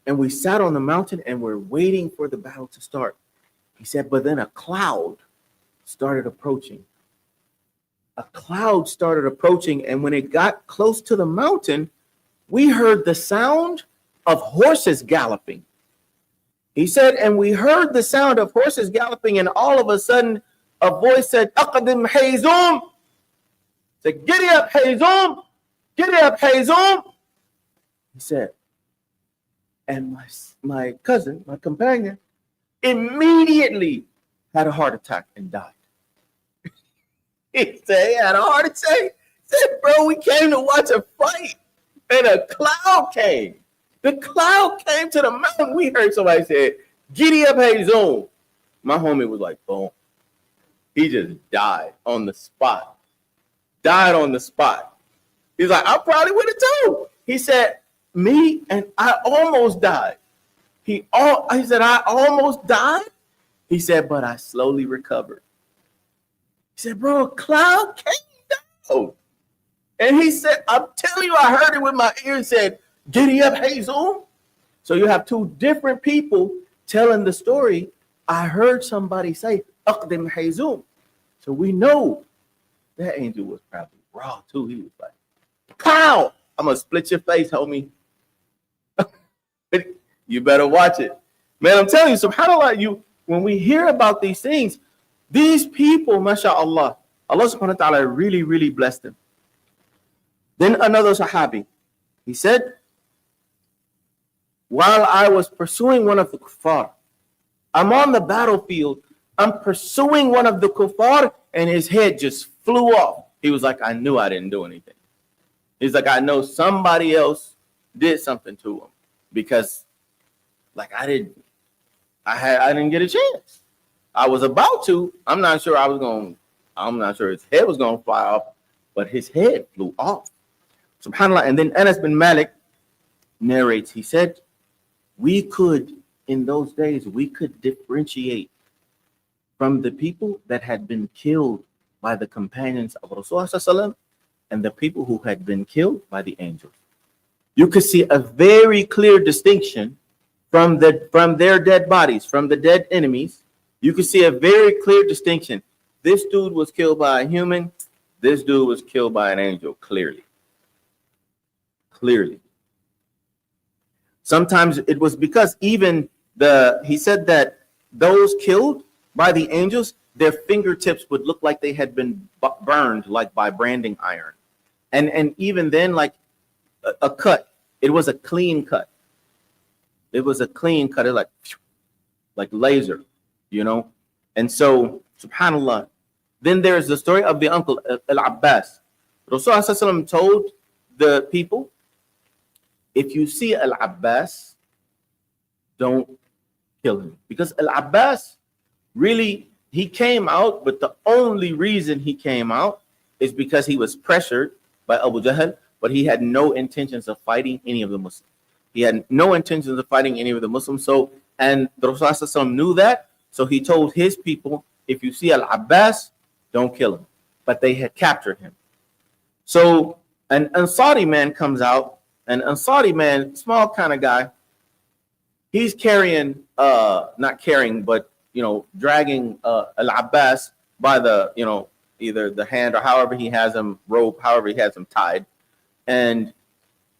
and we sat on the mountain and we're waiting for the battle to start. He said, but then a cloud started approaching. a cloud started approaching, and when it got close to the mountain, we heard the sound of horses galloping. He said, and we heard the sound of horses galloping, and all of a sudden, a voice said, "Aqdim Hayzum." Said, "Giddy up, Hayzum! Giddy up, Hayzum!" He said, and my cousin, my companion, immediately had a heart attack and died. He said he had a heart attack. He said, "Bro, we came to watch a fight, and a cloud came. The cloud came to the mountain. We heard somebody say, 'Giddy up, Hayzum.'" My homie was like, boom. He just died on the spot. Died on the spot. He's like, "I probably would have too." He said, "Me, and I almost died." He said, "I almost died." He said, "But I slowly recovered." He said, "Bro, a cloud came down." And he said, "I'm telling you, I heard it with my ears, said, 'Giddy up, Hayzum.'" So you have two different people telling the story. I heard somebody say, "Aqdim Hayzum." So we know that angel was probably raw too. He was like, "Pow! I'm gonna split your face, homie." You better watch it. Man, I'm telling you, subhanAllah, when we hear about these things, these people, mashallah, Allah subhanahu wa ta'ala really, really blessed them. Then another sahabi, he said, while I was pursuing one of the kuffar, I'm on the battlefield, I'm pursuing one of the kuffar, and his head just flew off. He was like, "I knew I didn't do anything." He's like, "I know somebody else did something to him, because like I didn't get a chance. I was about to. I'm not sure his head was going to fly off, but his head flew off. SubhanAllah. And then Anas bin Malik narrates, he said, in those days, we could differentiate from the people that had been killed by the companions of Rasulullah and the people who had been killed by the angels. You could see a very clear distinction from their dead bodies, from the dead enemies. You could see a very clear distinction. This dude was killed by a human. This dude was killed by an angel, clearly. Sometimes it was because even he said that those killed by the angels, their fingertips would look like they had been burned, like by branding iron. And even then, like a cut, it was a clean cut. It was a clean cut, like laser, And so, subhanAllah, then there's the story of the uncle, Al-Abbas. Rasulullah told the people, if you see Al-Abbas, don't kill him. Because Al-Abbas, really, he came out, but the only reason he came out is because he was pressured by Abu Jahl, but he had no intentions of fighting any of the Muslims. He had no intentions of fighting any of the Muslims. So, and the Rasulullah knew that. So he told his people, if you see Al-Abbas, don't kill him. But they had captured him. So an Ansari man comes out, an Ansari man, small kind of guy. He's carrying, not carrying, but, dragging Al-Abbas by the, either the hand or however he has him rope, however he has him tied. And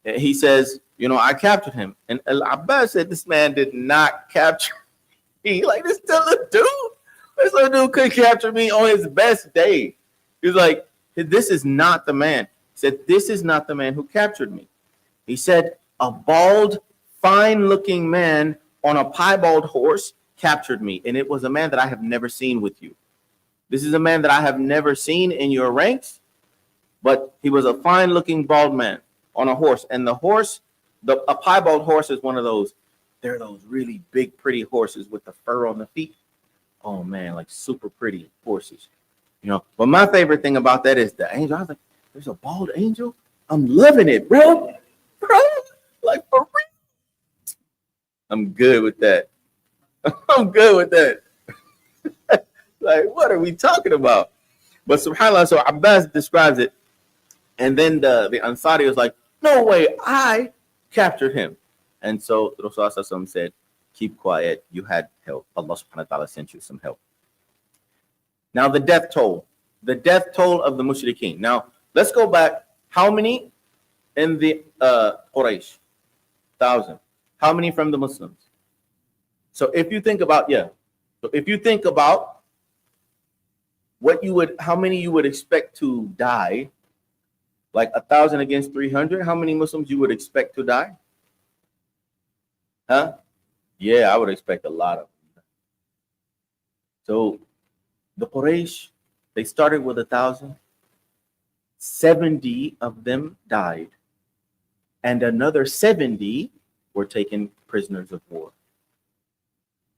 he says, I captured him. And Al-Abbas said, this man did not capture me. Like, this little dude. This little dude couldn't capture me on his best day. He's like, this is not the man. He said, this is not the man who captured me. He said, a bald, fine-looking man on a piebald horse captured me. And it was a man that I have never seen with you. This is a man that I have never seen in your ranks. But he was a fine-looking bald man on a horse. And the horse, a piebald horse is one of those, they're those really big, pretty horses with the fur on the feet. Oh, man, like super pretty horses. But my favorite thing about that is the angel. I was like, there's a bald angel? I'm loving it, bro. Like, for real. I'm good with that. I'm good with that. Like, what are we talking about? But subhanAllah, so Abbas describes it. And then the Ansari was like, no way, I captured him. And so Rasulullah said, keep quiet. You had help. Allah subhanahu wa ta'ala sent you some help. Now the death toll. the death toll of the mushrikeen. Now, let's go back. How many in the Quraysh? 1,000. How many from the Muslims? So if you think about, so if you think about how many you would expect to die, like 1,000 against 300, how many Muslims you would expect to die? Huh? Yeah, I would expect a lot of them. So the Quraysh, they started with 1,000. 70 of them died, and another 70 were taken prisoners of war.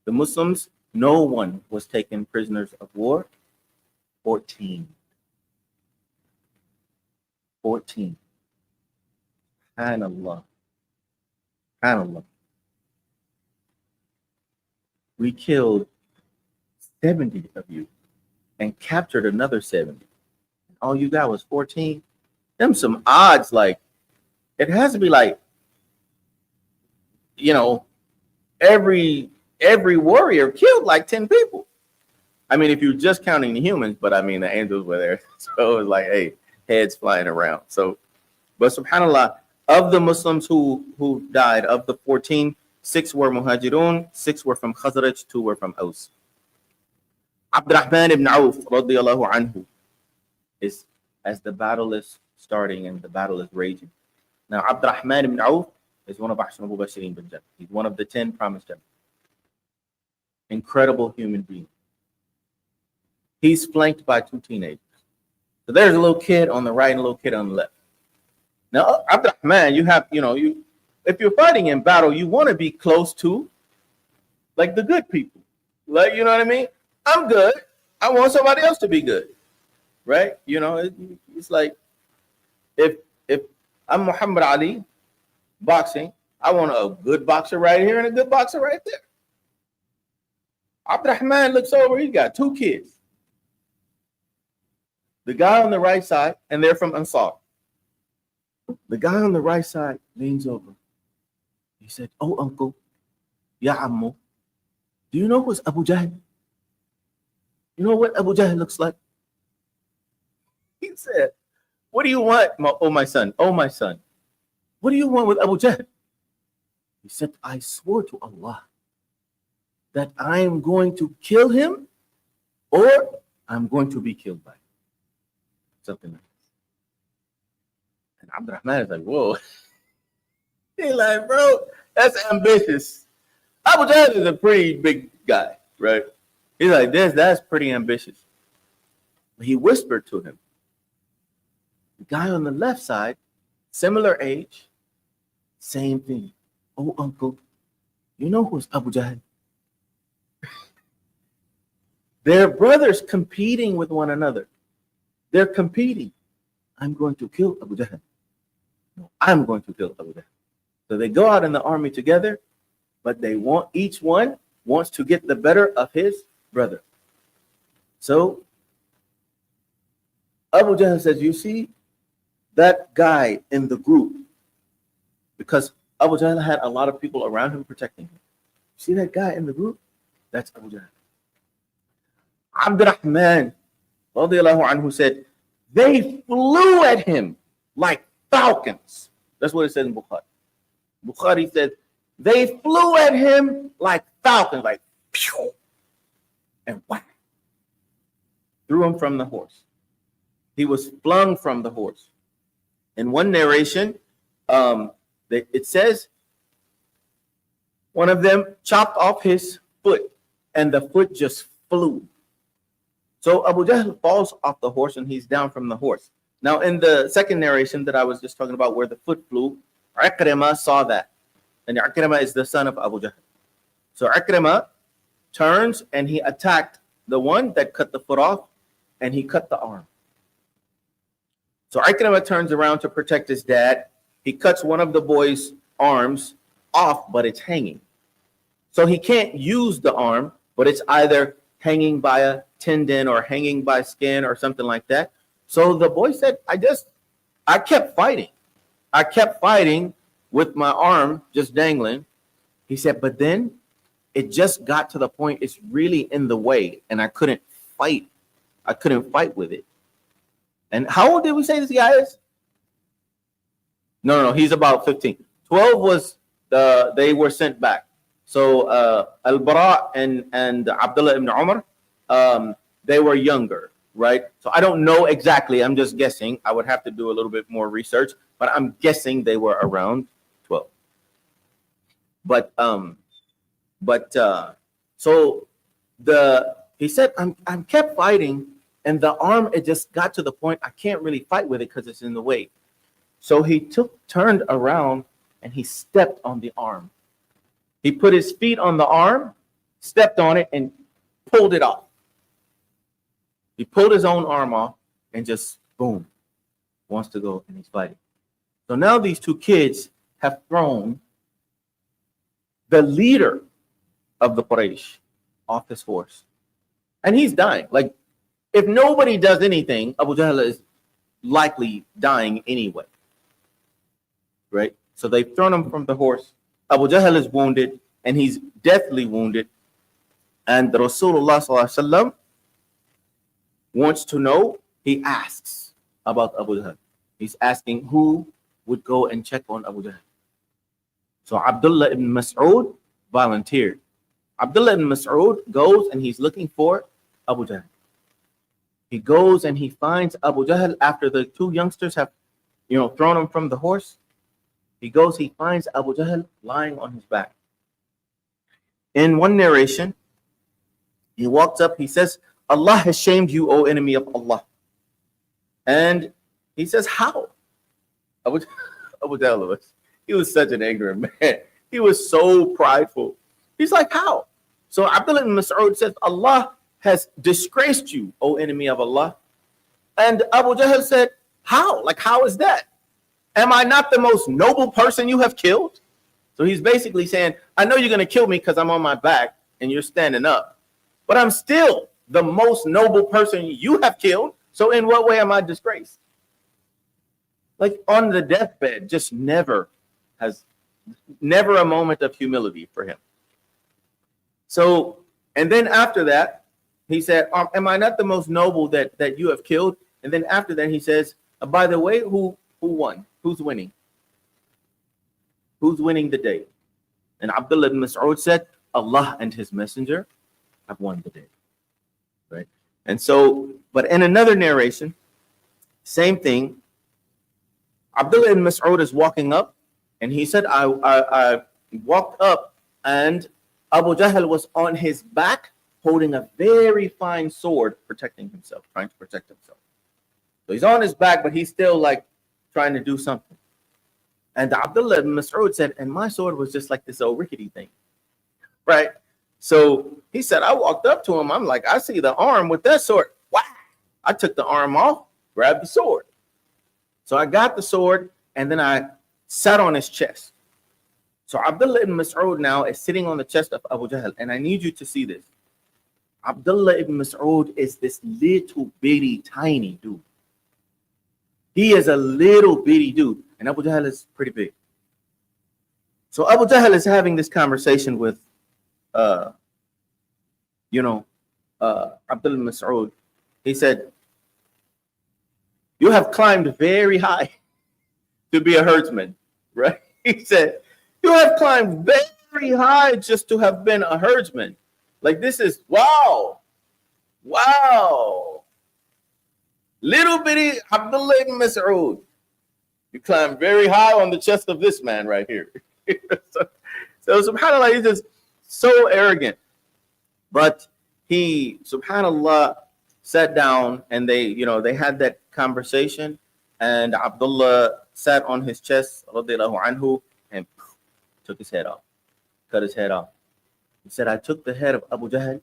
The Muslims, no one was taken prisoners of war. 14. 14. SubhanAllah. SubhanAllah. We killed 70 of you and captured another 70. All you got was 14. Them some odds, like, it has to be like, every warrior killed like 10 people. I mean, if you're just counting the humans, but I mean, the angels were there. So it was like, hey, heads flying around. So, but subhanAllah, of the Muslims who died, of the 14, 6 were Muhajirun, 6 were from Khazraj, 2 were from Aus. Abdurrahman ibn Auf, radiyallahu anhu, is as the battle is starting and the battle is raging. Now, Abdurrahman ibn Auf is one of Ahsan al-Mubashirin bin Jannah. He's one of the 10 promised Jannah. Incredible human being. He's flanked by 2 teenagers. So there's a little kid on the right and a little kid on the left. Now, Abdurrahman, you have, if you're fighting in battle, you want to be close to, like, the good people. Like, you know what I mean? I'm good. I want somebody else to be good. Right? It's like, if I'm Muhammad Ali, boxing, I want a good boxer right here and a good boxer right there. Abdurrahman looks over, he's got 2 kids. The guy on the right side, and they're from Ansar. The guy on the right side leans over. He said, "Oh, uncle, ya ammu, do you know who's Abu Jahl? You know what Abu Jahl looks like?" He said, "What do you want, my son? Oh, my son, what do you want with Abu Jahl?" He said, "I swore to Allah that I am going to kill him or I'm going to be killed by him." Something like this. And Abdurrahman is like, whoa. He's like, bro, that's ambitious. Abu Jahl is a pretty big guy, right? He's like, that's pretty ambitious. But he whispered to him. The guy on the left side, similar age, same thing. "Oh, uncle, you know who's Abu Jahl?" They're brothers competing with one another. They're competing. I'm going to kill Abu Jahl. No, I'm going to kill Abu Jahl. So they go out in the army together, but each one wants to get the better of his brother. So Abu Jahl says, "You see that guy in the group," because Abu Jahl had a lot of people around him protecting him. "See that guy in the group? That's Abu Jahl." Abdurrahman, radiyallahu anhu, said, "They flew at him like falcons." That's what it says in Bukhari. Bukhari said, "They flew at him like falcons," like pew, and whack, threw him from the horse. He was flung from the horse. In one narration, it says one of them chopped off his foot, and the foot just flew. So Abu Jahl falls off the horse and he's down from the horse. Now, in the second narration that I was just talking about, where the foot flew, Ikrimah saw that. And Ikrimah is the son of Abu Jahl. So Ikrimah turns and he attacked the one that cut the foot off, and he cut the arm. So Ikrimah turns around to protect his dad. He cuts one of the boy's arms off, but it's hanging. So he can't use the arm, but it's either hanging by a tendon or hanging by skin or something like that. So the boy said, I kept fighting. I kept fighting with my arm just dangling. He said, but then it just got to the point it's really in the way, and I couldn't fight. I couldn't fight with it. And how old did we say this guy is? No, he's about 15. 12 was they were sent back. So Al-Bara and Abdullah ibn Umar, they were younger, right? So I don't know exactly. I'm just guessing. I would have to do a little bit more research, but I'm guessing they were around 12. But so he said, I'm kept fighting, and the arm, it just got to the point I can't really fight with it because it's in the way. So he turned around and he stepped on the arm. He put his feet on the arm, stepped on it, and pulled it off. He pulled his own arm off and just boom, wants to go and he's fighting. So now these two kids have thrown the leader of the Quraysh off his horse. And he's dying. Like, if nobody does anything, Abu Jahl is likely dying anyway. Right? So they've thrown him from the horse. Abu Jahl is wounded, and he's deathly wounded. And Rasulullah ﷺ wants to know, he asks about Abu Jahl. He's asking who would go and check on Abu Jahl. So Abdullah ibn Mas'ud volunteered. Abdullah ibn Mas'ud goes and he's looking for Abu Jahl. He goes and he finds Abu Jahl after the two youngsters have, thrown him from the horse. He goes, he finds Abu Jahl lying on his back. In one narration, he walks up, he says, Allah has shamed you, O enemy of Allah. And he says, how? Abu Jahl he was such an ignorant man. He was so prideful. He's like, how? So Abdullah ibn Mas'ud says, Allah has disgraced you, O enemy of Allah. And Abu Jahl said, how? Like, how is that? Am I not the most noble person you have killed? So he's basically saying, I know you're going to kill me because I'm on my back and you're standing up, but I'm still the most noble person you have killed. So in what way am I disgraced? Like, on the deathbed, just never a moment of humility for him. So, and then after that, he said, am I not the most noble that you have killed? And then after that, he says, by the way, who won? Who's winning? Who's winning the day? And Abdullah ibn Mas'ud said, Allah and his messenger have won the day. Right? And so, but in another narration, same thing, Abdullah ibn Mas'ud is walking up, and he said, I walked up, and Abu Jahl was on his back, holding a very fine sword, protecting himself, trying to protect himself. So he's on his back, but he's still like trying to do something. And Abdullah ibn Mas'ud said, and my sword was just like this old rickety thing. Right? So he said, I walked up to him. I'm like, I see the arm with that sword. Wow. I took the arm off, grabbed the sword. So I got the sword, and then I sat on his chest. So Abdullah ibn Mas'ud now is sitting on the chest of Abu Jahl, and I need you to see this. Abdullah ibn Mas'ud is this little bitty tiny dude. He is a little bitty dude, and Abu Jahl is pretty big. So Abu Jahl is having this conversation with, Abdullah Mas'ud. He said, you have climbed very high to be a herdsman, right? He said, you have climbed very high just to have been a herdsman. Like, this is, wow. Little bitty Abdullah ibn Mas'ud. You climb very high on the chest of this man right here. so subhanAllah, he's just so arrogant. But he, subhanAllah, sat down, and they had that conversation, and Abdullah sat on his chest, radiallahu anhu, and took his head off, cut his head off. He said, I took the head of Abu Jahl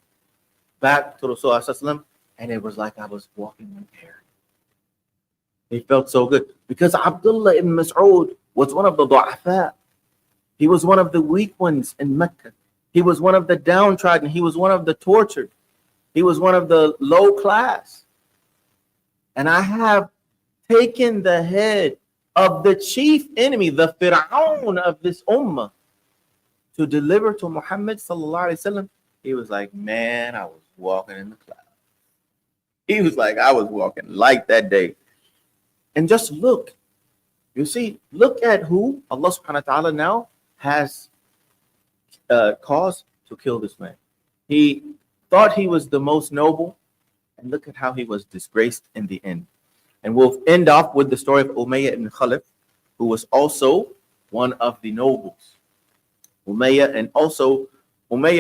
back to Rasulullah, and it was like I was walking on air. He felt so good because Abdullah ibn Mas'ud was one of the du'afa. He was one of the weak ones in Mecca. He was one of the downtrodden. He was one of the tortured. He was one of the low class. And I have taken the head of the chief enemy, the Fir'aun of this ummah, to deliver to Muhammad sallallahu alaihi wasallam. He was like, man, I was walking in the clouds. He was like, I was walking light that day. And just look, you see, look at who Allah subhanahu wa ta'ala now has caused to kill this man. He thought he was the most noble, and look at how he was disgraced in the end. And we'll end off with the story of Umayyah ibn Khalaf, who was also one of the nobles. Umayyah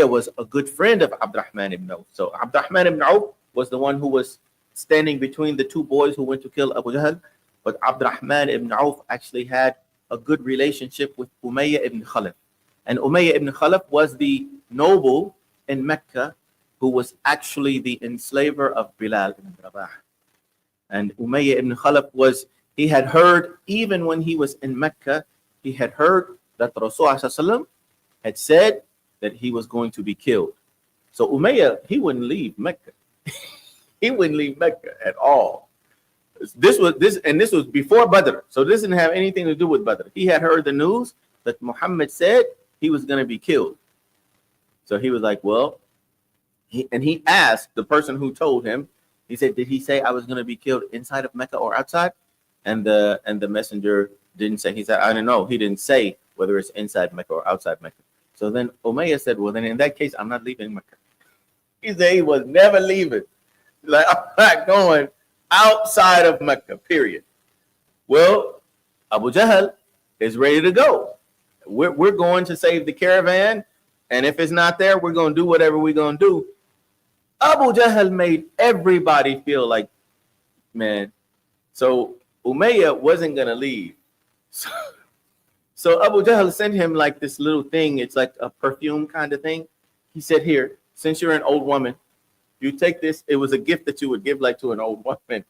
was a good friend of Abdurrahman ibn Auf. So Abdurrahman ibn Auf was the one who was standing between the two boys who went to kill Abu Jahl. But Abdurrahman ibn Auf actually had a good relationship with Umayyah ibn Khalaf. And Umayyah ibn Khalaf was the noble in Mecca who was actually the enslaver of Bilal ibn Rabah. And Umayyah ibn Khalaf he had heard, even when he was in Mecca, he had heard that Rasulullah had said that he was going to be killed. So Umayyah, he wouldn't leave Mecca. He wouldn't leave Mecca at all. This was before Badr. So this didn't have anything to do with Badr. He had heard the news that Muhammad said he was going to be killed. So he was like, well, he asked the person who told him, he said, did he say I was going to be killed inside of Mecca or outside? And the messenger didn't say. He said, I don't know. He didn't say whether it's inside Mecca or outside Mecca. So then Umayyah said, well, then in that case, I'm not leaving Mecca. He said he was never leaving. Like, I'm not going outside of Mecca, period. Well, Abu Jahl is ready to go. We're going to save the caravan. And if it's not there, we're going to do whatever we're going to do. Abu Jahl made everybody feel like, man. So Umayyah wasn't going to leave. So Abu Jahl sent him like this little thing. It's like a perfume kind of thing. He said, here, since you're an old woman, you take this. It was a gift that you would give like to an old woman.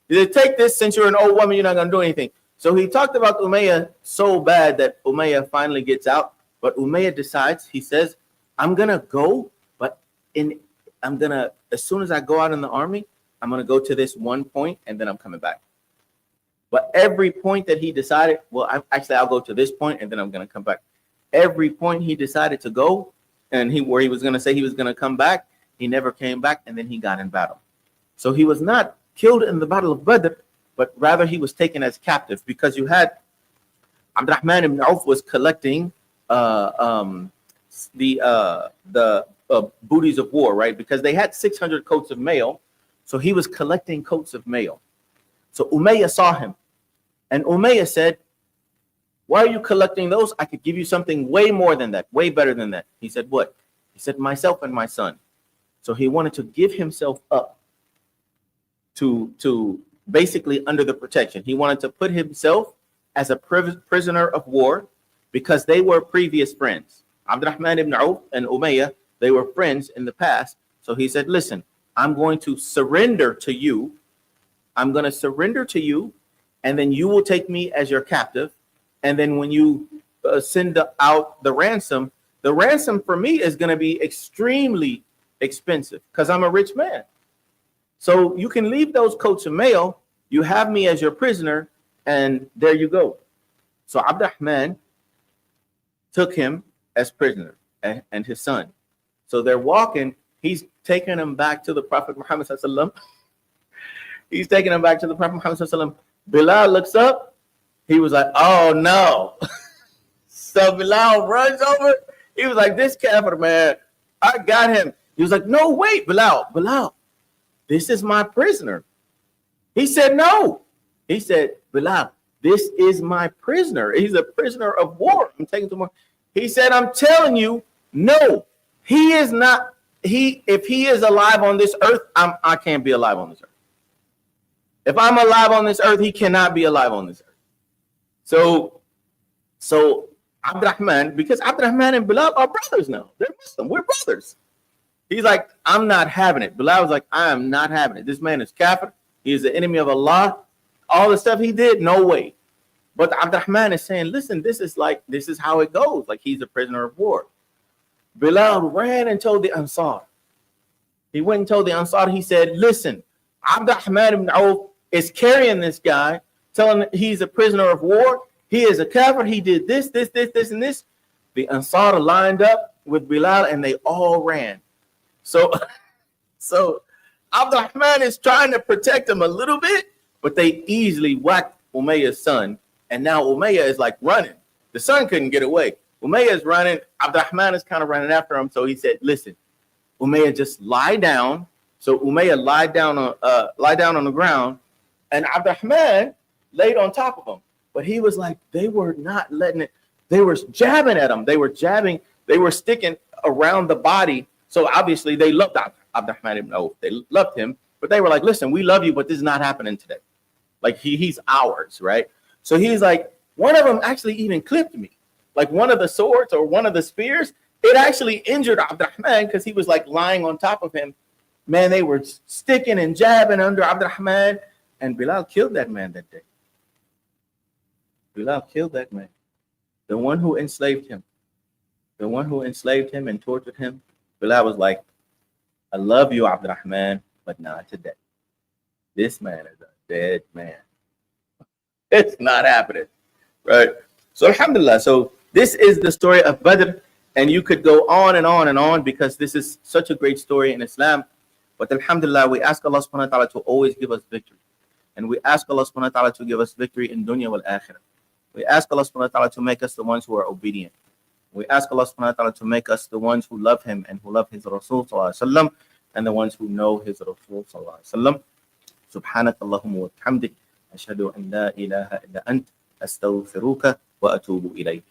He said, take this. Since you're an old woman, you're not going to do anything. So he talked about Umayyah so bad that Umayyah finally gets out. But Umayyah decides, he says, I'm going to go, but as soon as I go out in the army, I'm going to go to this one point and then I'm coming back. But every point that he decided, well, I'll go to this point and then I'm going to come back. Every point he decided to go and where he was going to say he was going to come back, he never came back, and then he got in battle. So he was not killed in the Battle of Badr, but rather he was taken as captive, because you had Abdurrahman ibn Auf was collecting the booties of war, right? Because they had 600 coats of mail, so he was collecting coats of mail. So Umayyah saw him, and Umayyah said, why are you collecting those? I could give you something way more than that, way better than that. He said, what? He said, myself and my son. So he wanted to give himself up to basically under the protection. He wanted to put himself as a prisoner of war, because they were previous friends. Abdurrahman ibn Auf and Umayyah, they were friends in the past. So he said, listen, I'm going to surrender to you. I'm going to surrender to you, and then you will take me as your captive. And then when you send out the ransom for me is going to be extremely expensive, because I'm a rich man. So you can leave those coats of mail. You have me as your prisoner, and there you go. So Abdurrahman took him as prisoner and his son. So they're walking. He's taking him back to the Prophet Muhammad sallallahu alaihi wasallam. He's taking him back to the Prophet Muhammad sallallahu alaihi wasallam. Bilal looks up. He was like, oh no. So Bilal runs over. He was like, this kafir, man, I got him. He was like, no, wait, Bilal, this is my prisoner. He said, no. He said, Bilal, this is my prisoner. He's a prisoner of war. I'm taking him. He said, I'm telling you, no, he is not. If he is alive on this earth, I can't be alive on this earth. If I'm alive on this earth, he cannot be alive on this earth. So Abdurrahman, because Abdurrahman and Bilal are brothers now. They're Muslim. We're brothers. He's like, I'm not having it. Bilal was like, I am not having it. This man is kafir. He is the enemy of Allah. All the stuff he did, no way. But Abdurrahman is saying, listen, this is how it goes. Like, he's a prisoner of war. Bilal ran and told the Ansar. He went and told the Ansar, he said, listen, Abdurrahman ibn Auf is carrying this guy, telling he's a prisoner of war. He is a kafir. He did this, and this. The Ansar lined up with Bilal and they all ran. So Abdurrahman is trying to protect him a little bit, but they easily whacked Umayyah's son, and now Umayyah is like running. The son couldn't get away. Umayyah is running. Abdurrahman is kind of running after him. So he said, listen, Umayyah, just lie down. So Umayyah lied down on the ground, and Abdurrahman laid on top of him. But he was like, they were not letting it. They were jabbing at him. They were jabbing. They were sticking around the body. So obviously they loved Abdurrahman ibn Auf. They loved him, but they were like, listen, we love you, but this is not happening today. Like he's ours, right? So he's like, one of them actually even clipped me. Like one of the swords or one of the spears, it actually injured Abdurrahman because he was like lying on top of him. Man, they were sticking and jabbing under Abdurrahman, and Bilal killed that man that day. Bilal killed that man. The one who enslaved him. The one who enslaved him and tortured him. Bilal was like, I love you, Abdurrahman, but not today. This man is a dead man. It's not happening, right? So alhamdulillah, so this is the story of Badr, and you could go on and on and on because this is such a great story in Islam. But alhamdulillah, we ask Allah subhanahu wa ta'ala to always give us victory. And we ask Allah subhanahu wa ta'ala to give us victory in dunya wal akhirah. We ask Allah subhanahu wa ta'ala to make us the ones who are obedient. We ask Allah subhanahu wa ta'ala to make us the ones who love him and who love his Rasul sallallahu alaihi wasallam, and the ones who know his Rasul sallallahu alaihi wasallam. Subhanak Allahumma wa bihamdik. Ashhadu an la ilaha illa ant. Astaghfiruka wa atubu ilayk.